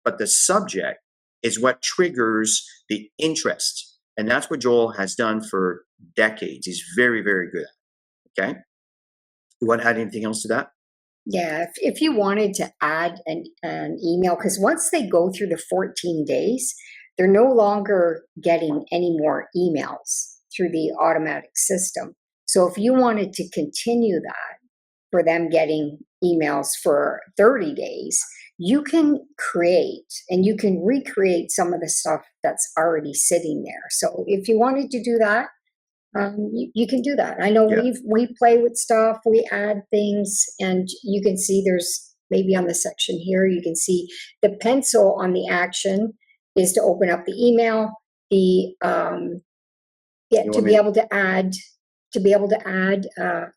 But the subject is what triggers the interest. And that's what Joel has done for decades. He's very, very good at it. Okay. You want to add anything else to that? Yeah, if you wanted to add an email, because once they go through the 14 days, they're no longer getting any more emails through the automatic system. So if you wanted to continue that for them getting emails for 30 days, you can create and you can recreate some of the stuff that's already sitting there. So if you wanted to do that, you can do that. I know Yeah. we play with stuff, we add things, and you can see there's maybe on the section here, you can see the pencil on the action is to open up the email. The yeah, You to want be me? able to add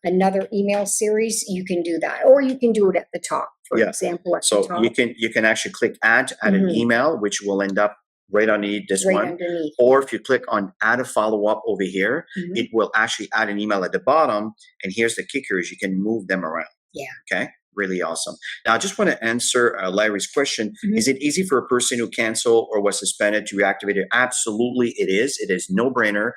another email series, you can do that, or you can do it at the top. For Yeah. example, at the So top, you can actually click add an Mhm. email, which will end up right underneath this right one. underneath. Or if you click on add a follow up over here, Mhm. it will actually add an email at the bottom. And here's the kicker: is you can move them around. Yeah. Okay. Really awesome. Now, I just want to answer Larry's question. Mhm. Is it easy for a person who canceled or was suspended to reactivate it? Absolutely, it is. It is no brainer.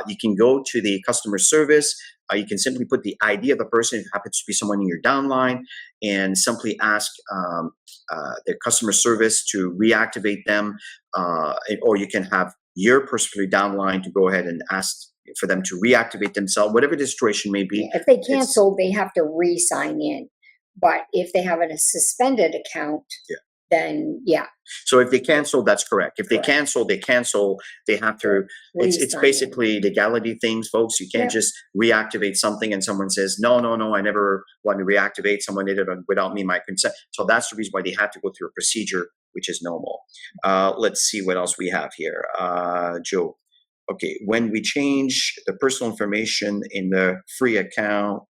You can go to the customer service. You can simply put the ID of the person, if it happens to be someone in your downline, and simply ask the customer service to reactivate them. Or you can have your personally downline to go ahead and ask for them to reactivate themselves, whatever the situation may be. Yeah, if they It's cancel, they have to re-sign in. But if they have a suspended account, Yeah. then yeah, So if they cancel, that's correct. If they Correct. cancel, they cancel. They have to. It's re-sign in. basically legality things, folks. You can't Yep. just reactivate something and someone says no, I never want to reactivate. Someone did it without me, my consent. So that's the reason why they have to go through a procedure, which is normal. Let's see what else we have here, Joe. Okay, when we change the personal information in the free account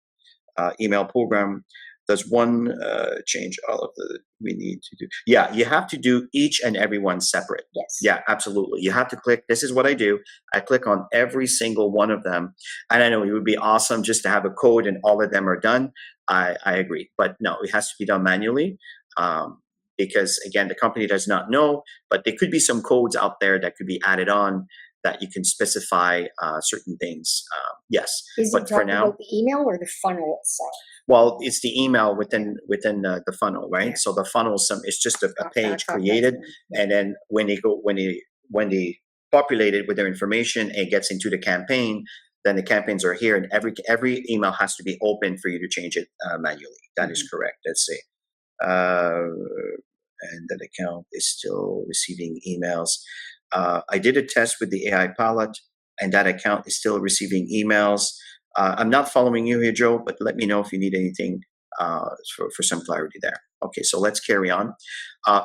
email program, does one change all of the we need to do? Yeah, you have to do each and every one separate. Yes. Yeah, absolutely. You have to click. This is what I do. I click on every single one of them. And I know it would be awesome just to have a code and all of them are done. I agree. But no, it has to be done manually. Because again, the company does not know, but there could be some codes out there that could be added on that you can specify certain things. Yes, Is but it for talking now, about the email or the funnel itself? well, it's the email within the funnel, right? Yeah. So the funnel is it's just a Oh, page I thought created, that's one. and then when they populate it with their information, it gets into the campaign. Then the campaigns are here, and every email has to be open for you to change it manually. That is correct. Let's see. And that account is still receiving emails. I did a test with the AI pilot, and that account is still receiving emails. I'm not following you here, Joe, but let me know if you need anything for some clarity there. Okay, so let's carry on.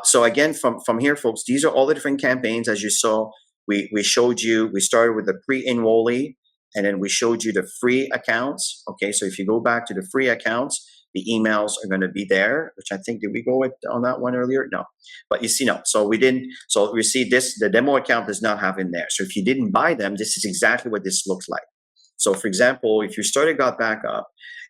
So again, from here, folks, these are all the different campaigns. As you saw, we showed you, we started with the pre-enrollee, and then we showed you the free accounts. Okay, so if you go back to the free accounts, the emails are going to be there, which I think, did we go with on that one earlier? No, but you see, no. So we didn't. So we see this, the demo account does not have in there. So if you didn't buy them, this is exactly what this looks like. So for example, if you started GotBackup,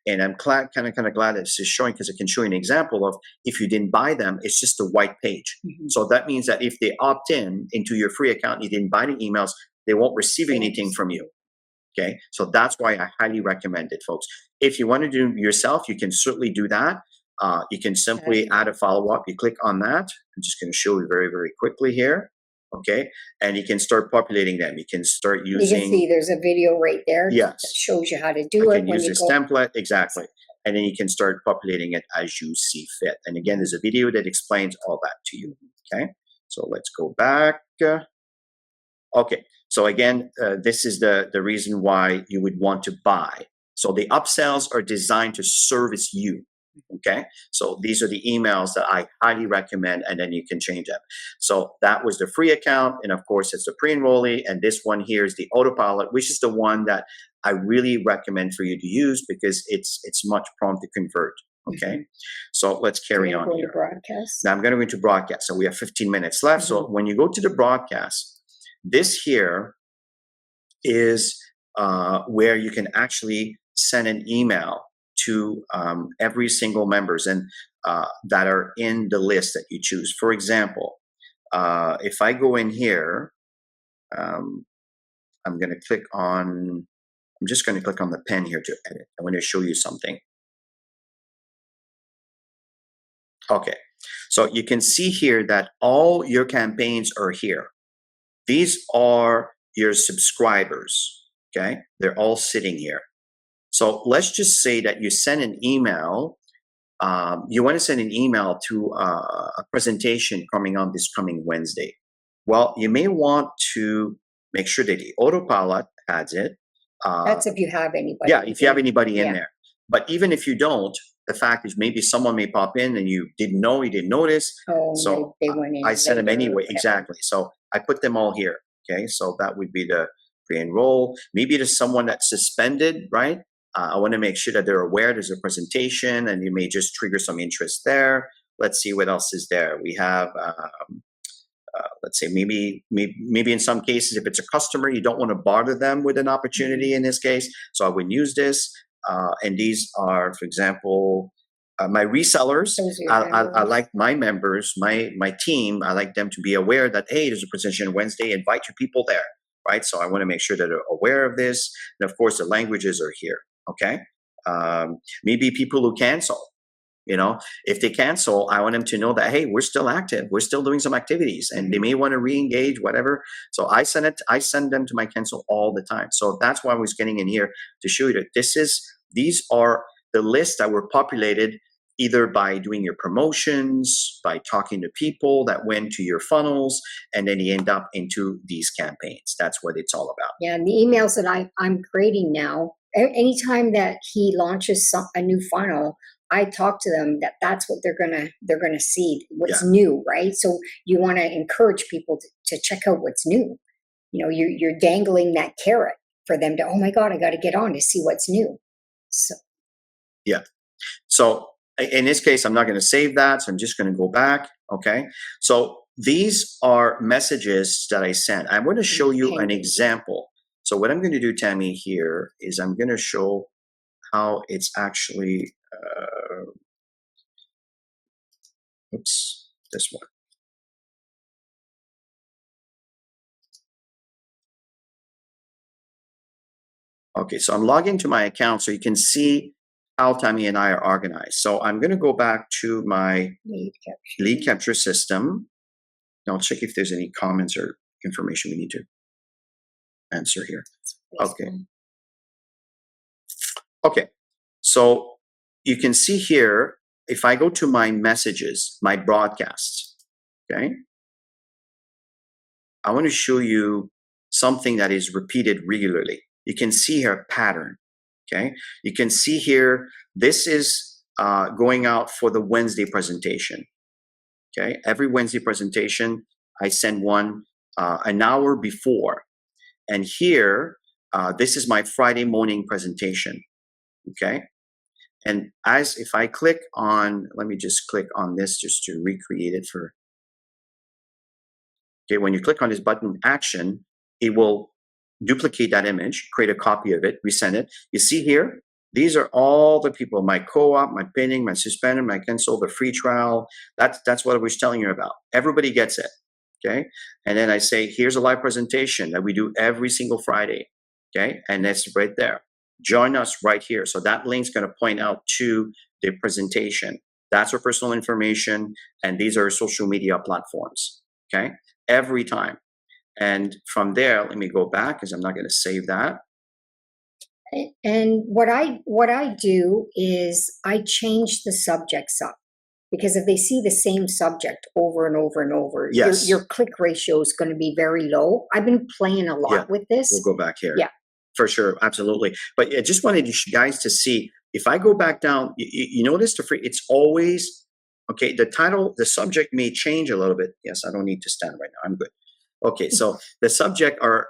and I'm kind of glad that this is showing because it can show you an example of if you didn't buy them, it's just a white page. So that means that if they opt in into your free account, and you didn't buy the emails, they won't receive anything from you. Okay, so that's why I highly recommend it, folks. If you want to do it yourself, you can certainly do that. You can simply add a follow-up. You click on that. I'm just going to show you very, very quickly here. Okay, and you can start populating them. You can start You can see using, there's a video right there that yes, shows you how to I do it can when use you this go. template, exactly. And then you can start populating it as you see fit. And again, there's a video that explains all that to you. Okay, so let's go back. Okay, so again, this is the reason why you would want to buy. So the upsells are designed to service you. Okay, so these are the emails that I highly recommend, and then you can change them. So that was the free account, and of course, it's the pre-enrollee, and this one here is the autopilot, which is the one that I really recommend for you to use because it's much prompt to convert. Okay, so let's carry on Go here. to broadcast. Now I'm going to go into broadcast. So we have 15 minutes left. So when you go to the broadcast, this here is where you can actually send an email to every single members and that are in the list that you choose. For example, if I go in here, I'm going to click on, I'm just going to click on the pen here to edit. I want to show you something. Okay, so you can see here that all your campaigns are here. These are your subscribers, okay? They're all sitting here. So let's just say that you send an email. You want to send an email to a presentation coming on this coming Wednesday. Well, you may want to make sure that the autopilot has it. That's if you have anybody. Yeah, if you have anybody in Yeah. there. But even if you don't, the fact is maybe someone may pop in and you didn't know, you didn't notice. Oh, So they went in I send them later, anyway. whatever. Exactly. So I put them all here. Okay. So that would be the pre-enroll. Maybe there's someone that's suspended, right? I want to make sure that they're aware there's a presentation and you may just trigger some interest there. Let's see what else is there. We have, let's say maybe in some cases, if it's a customer, you don't want to bother them with an opportunity in this case. So I would use this. And these are, for example, my resellers. I like my members, my team. I like them to be aware that, hey, there's a presentation Wednesday. Invite your people there, right? So I want to make sure that they're aware of this. And of course, the languages are here. Okay. Maybe people who cancel. You know, if they cancel, I want them to know that, hey, we're still active. We're still doing some activities and they may want to re-engage, whatever. So I send them to my cancel all the time. So that's why I was getting in here to show you that these are the lists that were populated either by doing your promotions, by talking to people that went to your funnels, and then you end up into these campaigns. That's what it's all about. Yeah, and the emails that I'm creating now, anytime that he launches a new funnel, I talk to them that's what they're gonna see, what's new, right? So you want to encourage people to check out what's new. You know, you're dangling that carrot for them to, oh my God, I got to get on to see what's new. So yeah. So in this case, I'm not going to save that. So I'm just going to go back. Okay. So these are messages that I sent. I'm going to show you an example. So what I'm going to do, Tammy, here is I'm going to show how it's actually, oops, this one. Okay, so I'm logging to my account so you can see how Tammy and I are organized. So I'm going to go back to my lead capture system. I'll check if there's any comments or information we need to answer here. Okay. Okay, so you can see here, if I go to my messages, my broadcasts, okay, I want to show you something that is repeated regularly. You can see here a pattern, okay? You can see here, this is going out for the Wednesday presentation, okay? Every Wednesday presentation, I send one an hour before. And here, this is my Friday morning presentation, okay? And if I click on, let me just click on this just to recreate it for, okay, when you click on this button action, it will duplicate that image, create a copy of it, resend it. You see here, these are all the people, my co-op, my pinning, my suspended, my cancel, the free trial. That's what I was telling you about. Everybody gets it, okay? And then I say, here's a live presentation that we do every single Friday, okay? And that's right there. Join us right here. So that link's going to point out to the presentation. That's our personal information, and these are social media platforms, okay? Every time. And from there, let me go back because I'm not going to save that. And what I do is I change the subjects up, because if they see the same subject over and over and over, Yes. your click ratio is going to be very low. I've been playing a lot Yeah. with this. We'll go back here. Yeah. For sure, absolutely. But I just wanted you guys to see, if I go back down, you notice it's always, okay, the title, the subject may change a little bit. Yes, I don't need to stand right now. I'm good. Okay, so the subject are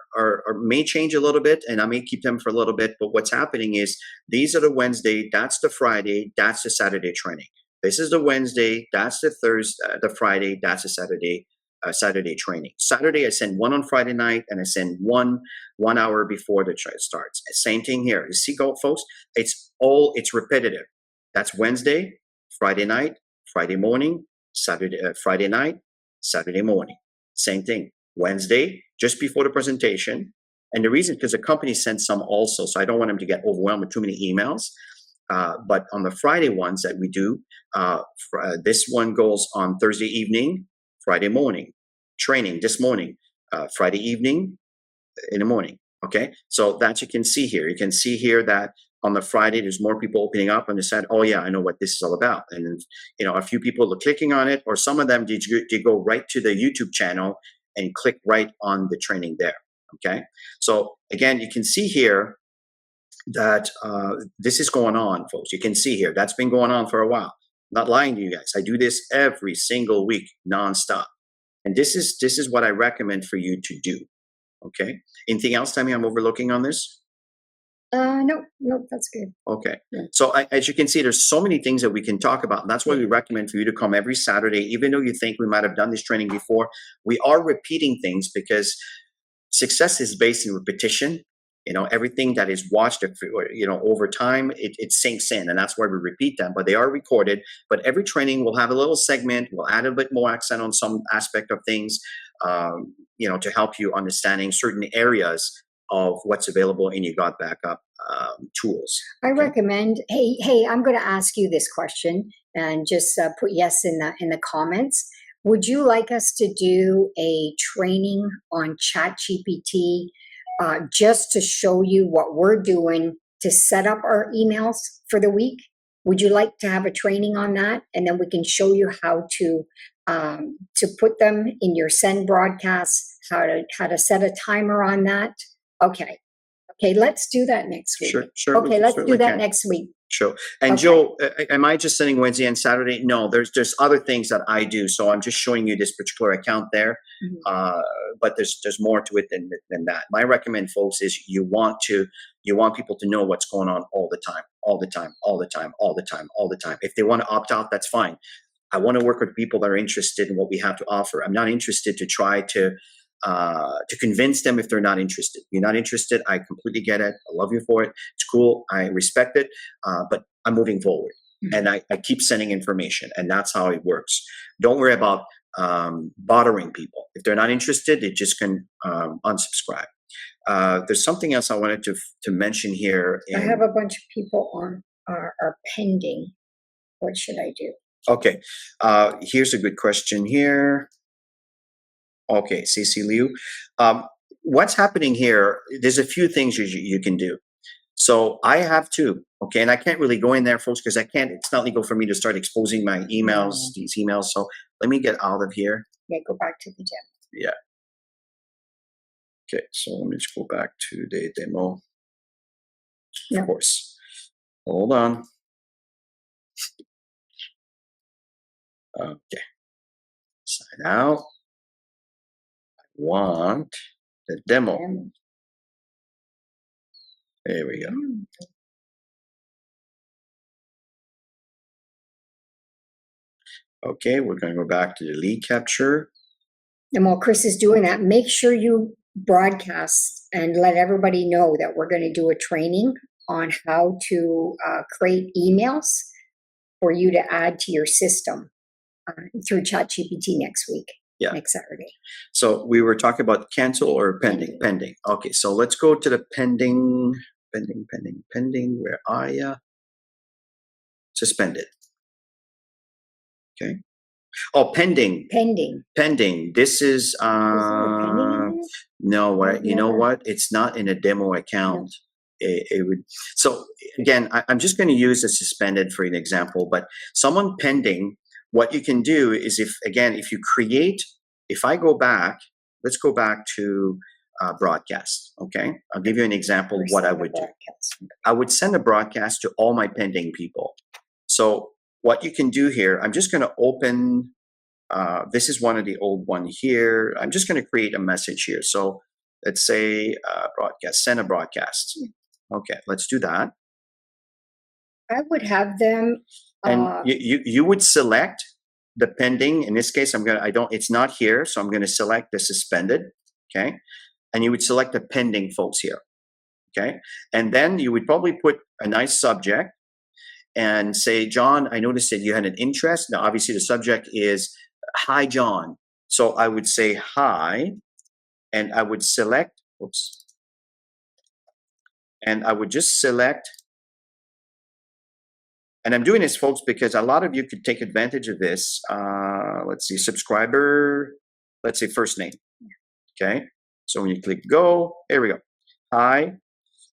may change a little bit, and I may keep them for a little bit, but what's happening is these are the Wednesday, that's the Friday, that's the Saturday training. This is the Wednesday, that's the Thursday, the Friday, that's the Saturday training. Saturday, I send one on Friday night, and I send one hour before the trial starts. Same thing here. You see, folks, it's repetitive. That's Wednesday, Friday night, Friday morning, Saturday, Friday night, Saturday morning. Same thing. Wednesday, just before the presentation. And the reason, because the company sends some also, so I don't want them to get overwhelmed with too many emails. But on the Friday ones that we do, this one goes on Thursday evening, Friday morning, training this morning, Friday evening in the morning. Okay, so that you can see here. You can see here that on the Friday, there's more people opening up and they said, oh yeah, I know what this is all about. And a few people are clicking on it, or some of them did go right to the YouTube channel and click right on the training there. Okay, so again, you can see here that this is going on, folks. You can see here that's been going on for a while. I'm not lying to you guys. I do this every single week, nonstop, and this is what I recommend for you to do. Okay. Anything else, Tammy, I'm overlooking on this? No, that's good. Okay. Yeah. So as you can see, there's so many things that we can talk about. And that's why we recommend for you to come every Saturday, even though you think we might have done this training before. We are repeating things because success is based in repetition. Everything that is watched, over time, it sinks in, and that's why we repeat them. But they are recorded. But every training will have a little segment. We'll add a bit more accent on some aspect of things, to help you understanding certain areas of what's available in your GotBackup tools. I recommend. Hey, I'm going to ask you this question, and just put yes in the comments. Would you like us to do a training on ChatGPT just to show you what we're doing to set up our emails for the week? Would you like to have a training on that? And then we can show you how to put them in your send broadcasts, how to set a timer on that. Okay, let's do that next week. Sure. Okay, let's do that next week. Sure. And Joe, am I just sending Wednesday and Saturday? No, there's other things that I do. So I'm just showing you this particular account there. Mm-hmm. But there's more to it than that. My recommend, folks, is you want people to know what's going on all the time. If they want to opt out, that's fine. I want to work with people that are interested in what we have to offer. I'm not interested to try to convince them if they're not interested. You're not interested, I completely get it. I love you for it. It's cool. I respect it. But I'm moving forward. Mm-hmm. And I keep sending information, and that's how it works. Don't worry about bothering people. If they're not interested, they just can unsubscribe. There's something else I wanted to mention here. I have a bunch of people on are pending. What should I do? Okay. Here's a good question here. Okay, CC Liu. What's happening here, there's a few things you can do. So I have two, okay, and I can't really go in there, folks, because it's not legal for me to start exposing my emails, these emails. So let me get out of here. Yeah, go back to the demo. Yeah. Okay, so let me just go back to the demo. Of course. Hold on. Okay. Sign out. Want the demo. There we go. Okay, we're going to go back to the lead capture. And while Chris is doing that, make sure you broadcast and let everybody know that we're going to do a training on how to create emails for you to add to your system through ChatGPT next week. Yeah. Next Saturday. So we were talking about cancel or pending. Okay, so let's go to the pending. Where are you? Suspended. Okay. Oh, pending. Pending. This is No, I've you know never- what? It's not in a demo account. It would. So again, I'm just going to use a suspended for an example, but someone pending, what you can do is if you create, if I go back, let's go back to broadcast. Okay. I'll give you an example of what I would do. Broadcast. I would send a broadcast to all my pending people. So what you can do here, I'm just going to open, this is one of the old one here. I'm just going to create a message here. So let's say broadcast, send a broadcast. Okay, let's do that. I would have them. And you would select the pending. In this case, it's not here. So I'm going to select the suspended. Okay. And you would select the pending folks here. Okay. And then you would probably put a nice subject and say, John, I noticed that you had an interest. Now, obviously the subject is hi, John. So I would say hi, and I would select, and I would just select, and I'm doing this, folks, because a lot of you could take advantage of this. Let's see, subscriber, let's say first name. Okay. So when you click go, here we go. Hi.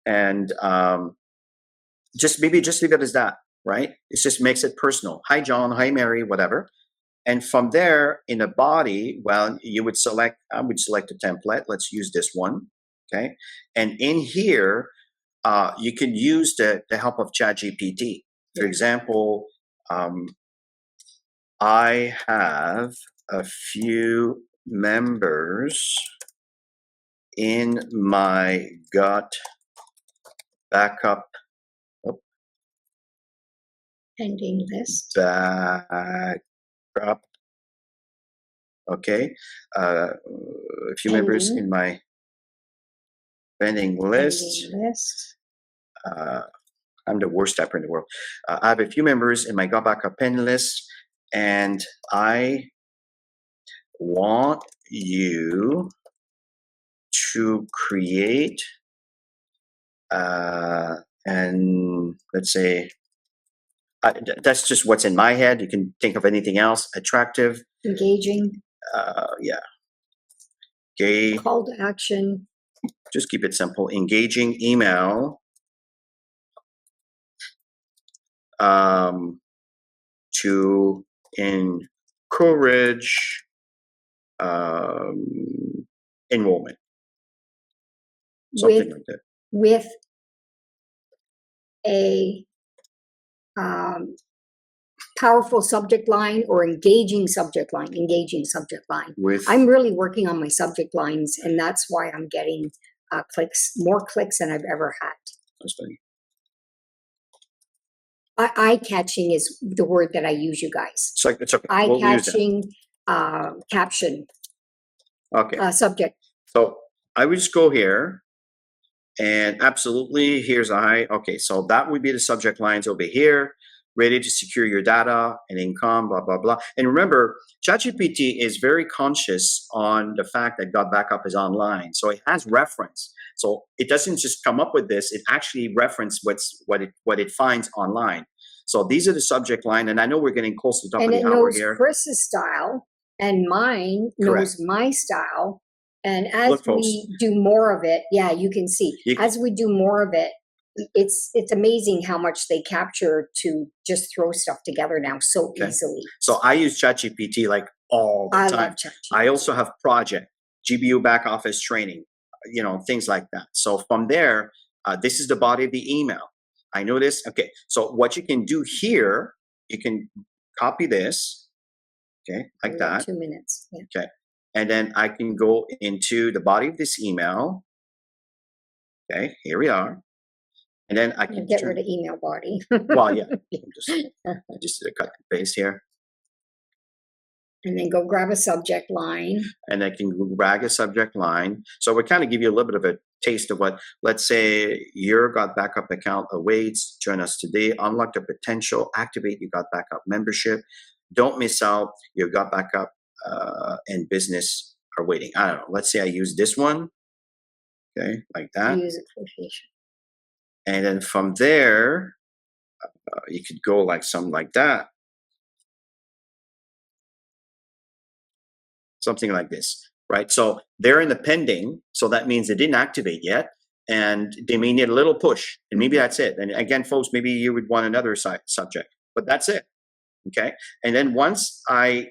And just leave it as that, right? It just makes it personal. Hi, John. Hi, Mary, whatever. And from there, in the body, well, I would select a template. Let's use this one. Okay. And in here, you can use the help of ChatGPT. For example, I have a few members in my GotBackup pending list. Backup. Okay. A few members in my pending list. I'm the worst typer in the world. I have a few members in my GotBackup pending list, and I want you to create and let's say that's just what's in my head. You can think of anything else. Attractive, engaging, yeah, gay, call to action. Just keep it simple. Engaging email to encourage enrollment. Something like that. With a powerful subject line or engaging subject line. I'm really working on my subject lines, and that's why I'm getting more clicks than I've ever had. That's funny. Eye-catching is the word that I use, you guys. It's okay. Eye-catching caption. Okay. Subject. So I would just go here, and absolutely, here's okay, so that would be the subject lines over here. Ready to secure your data and income, blah, blah, blah. And remember, ChatGPT is very conscious on the fact that GotBackup is online. So it has reference. So it doesn't just come up with this, it actually references what it finds online. So these are the subject line, and I know we're getting close to the top of the hour here. And it knows Chris's style, and mine knows my style. And as we do more of it, yeah, you can see, as we do more of it, it's amazing how much they capture to just throw stuff together now so easily. So I use ChatGPT like all the time. I love ChatGPT. I also have Project, GBU back office training, things like that. So from there, this is the body of the email. I know this. Okay. So what you can do here, you can copy this. Okay. Like that. 2 minutes. Yeah. Okay. And then I can go into the body of this email. Okay. Here we are. And then I can get rid of email body. Well, yeah. I just did a cut and paste here. And then go grab a subject line. And I can grab a subject line. So we kind of give you a little bit of a taste of what, let's say your GotBackup account awaits. Join us today. Unlock the potential. Activate your GotBackup membership. Don't miss out. Your GotBackup and business are waiting. I don't know. Let's say I use this one. Okay, like that. Music quotation. And then from there, you could go like something like that. Something like this. right? So they're in the pending. So that means they didn't activate yet. And they may need a little push. And maybe that's it. And again, folks, maybe you would want another subject, but that's it. Okay. And then once I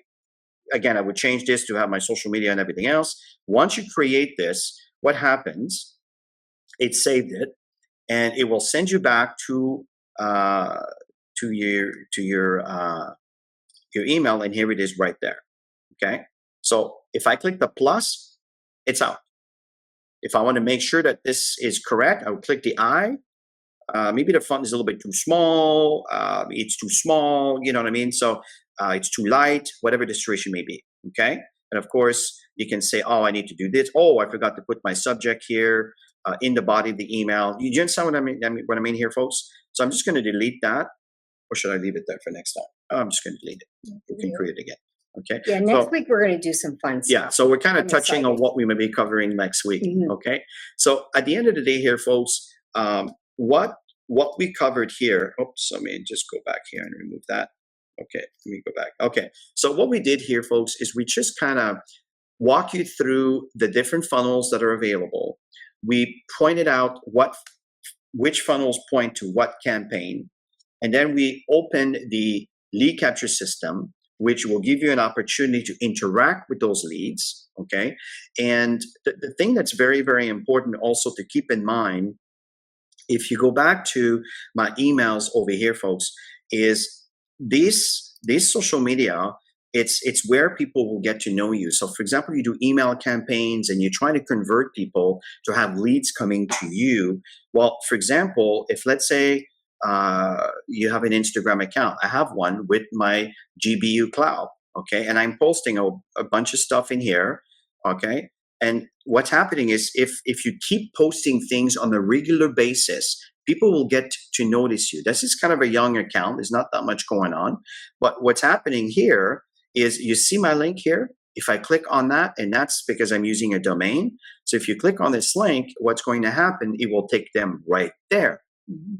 would change this to have my social media and everything else. Once you create this, what happens? It saved it, and it will send you back to your email, and here it is right there. Okay. So if I click the plus, it's out. If I want to make sure that this is correct, I would click the I. Maybe the font is a little bit too small. It's too small. You know what I mean? So it's too light, whatever the situation may be. Okay. And of course, you can say, oh, I need to do this. Oh, I forgot to put my subject here in the body of the email. You understand what I mean here, folks? So I'm just going to delete that. Or should I leave it there for next time? Oh, I'm just going to delete it. You can create it again. Okay. Yeah, next week we're going to do some fun stuff. Yeah, so we're kind of touching on what we may be covering next week. Okay. So at the end of the day here, folks, what we covered here. Oops, let me just go back here and remove that. Okay, let me go back. Okay, so what we did here, folks, is we just kind of walk you through the different funnels that are available. We pointed out which funnels point to what campaign, and then we opened the lead capture system, which will give you an opportunity to interact with those leads. Okay, and the thing that's very, very important also to keep in mind, if you go back to my emails over here, folks, is this social media, it's where people will get to know you. So for example, you do email campaigns and you're trying to convert people to have leads coming to you. Well, for example, if let's say you have an Instagram account, I have one with my GBU cloud, okay, and I'm posting a bunch of stuff in here, okay. And what's happening is if you keep posting things on a regular basis, people will get to notice you. This is kind of a young account. There's not that much going on. But what's happening here is you see my link here. If I click on that, and that's because I'm using a domain. So if you click on this link, what's going to happen, it will take them right there.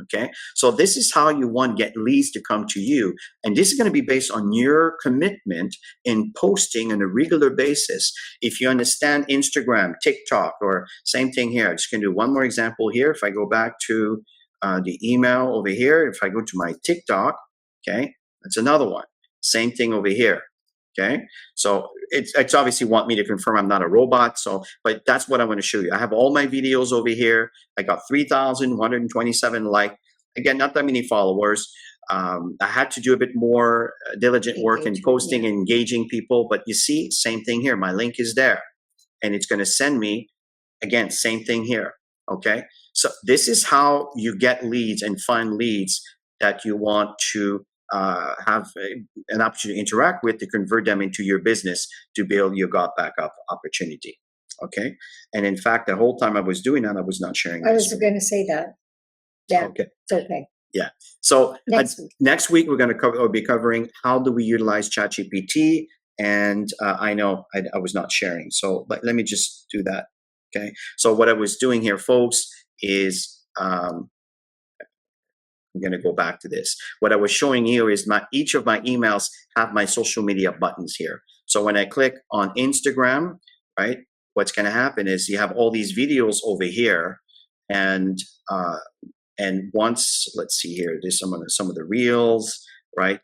Okay, so this is how you want to get leads to come to you. And this is going to be based on your commitment in posting on a regular basis. If you understand Instagram, TikTok, or same thing here, I'm just going to do one more example here. If I go back to the email over here, if I go to my TikTok, okay, that's another one. Same thing over here. Okay, so it's obviously want me to confirm I'm not a robot. So, but that's what I want to show you. I have all my videos over here. I got 3,127 like. Again, not that many followers. I had to do a bit more diligent work in posting and engaging people. But you see, same thing here. My link is there, and it's going to send me again. Same thing here. Okay, so this is how you get leads and find leads that you want to have an opportunity to interact with, to convert them into your business, to build your GotBackup opportunity. Okay. And in fact, the whole time I was doing that, I was not sharing this. I was going to say that. Yeah. Okay. It's okay. Yeah. So next week we're going to be covering how do we utilize ChatGPT. And I know I was not sharing. So let me just do that. Okay. So what I was doing here, folks, is I'm going to go back to this. What I was showing you is each of my emails have my social media buttons here. So when I click on Instagram, right, what's going to happen is you have all these videos over here, and once, let's see here, there's some of the reels, right?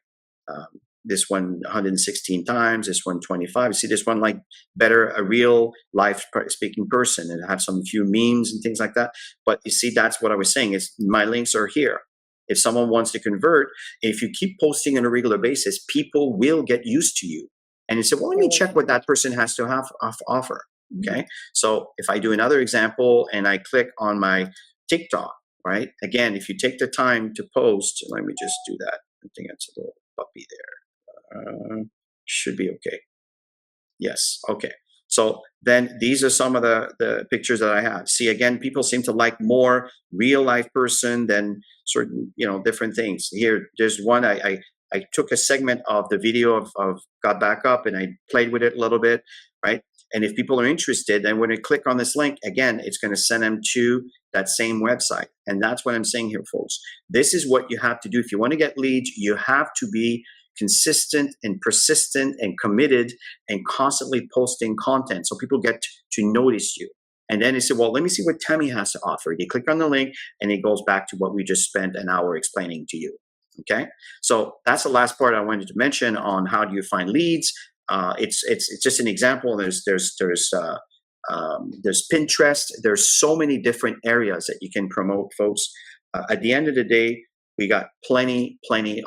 This one 116 times, this one 25. You see this one, like better a real life speaking person, and have some few memes and things like that. But you see, that's what I was saying is my links are here. If someone wants to convert, if you keep posting on a regular basis, people will get used to you. And you say, well, let me check what that person has to offer. Okay. So if I do another example and I click on my TikTok, right? Again, if you take the time to post, let me just do that. I think that's a little puppy there. Should be okay. Yes. Okay. So then these are some of the pictures that I have. See, again, people seem to like more real life person than certain, different things. Here, there's one, I took a segment of the video of GotBackup and I played with it a little bit, right? And if people are interested, then when they click on this link, again, it's going to send them to that same website. And that's what I'm saying here, folks. This is what you have to do. If you want to get leads, you have to be consistent and persistent and committed and constantly posting content so people get to notice you. And then they say, well, let me see what Tammy has to offer. They click on the link and it goes back to what we just spent an hour explaining to you. Okay. So that's the last part I wanted to mention on how do you find leads. It's just an example. There's Pinterest. There's so many different areas that you can promote, folks. At the end of the day, we got plenty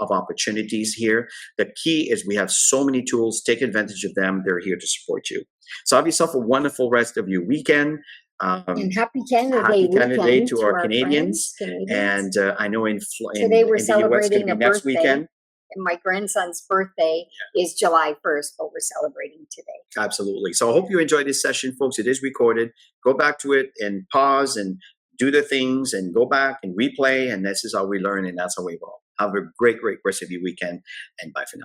of opportunities here. The key is we have so many tools. Take advantage of them. They're here to support you. So have yourself a wonderful rest of your weekend. And happy Canada Happy Day Canada Day weekend to our Canadians. Canadians. And I know Today we're in the US, it's going celebrating to a be next birthday. weekend. And my grandson's birthday is July 1st, but we're celebrating today. Absolutely. So I hope you enjoyed this session, folks. It is recorded. Go back to it and pause and do the things and go back and replay. And this is how we learn and that's how we evolve. Have a great rest of your weekend and bye for now.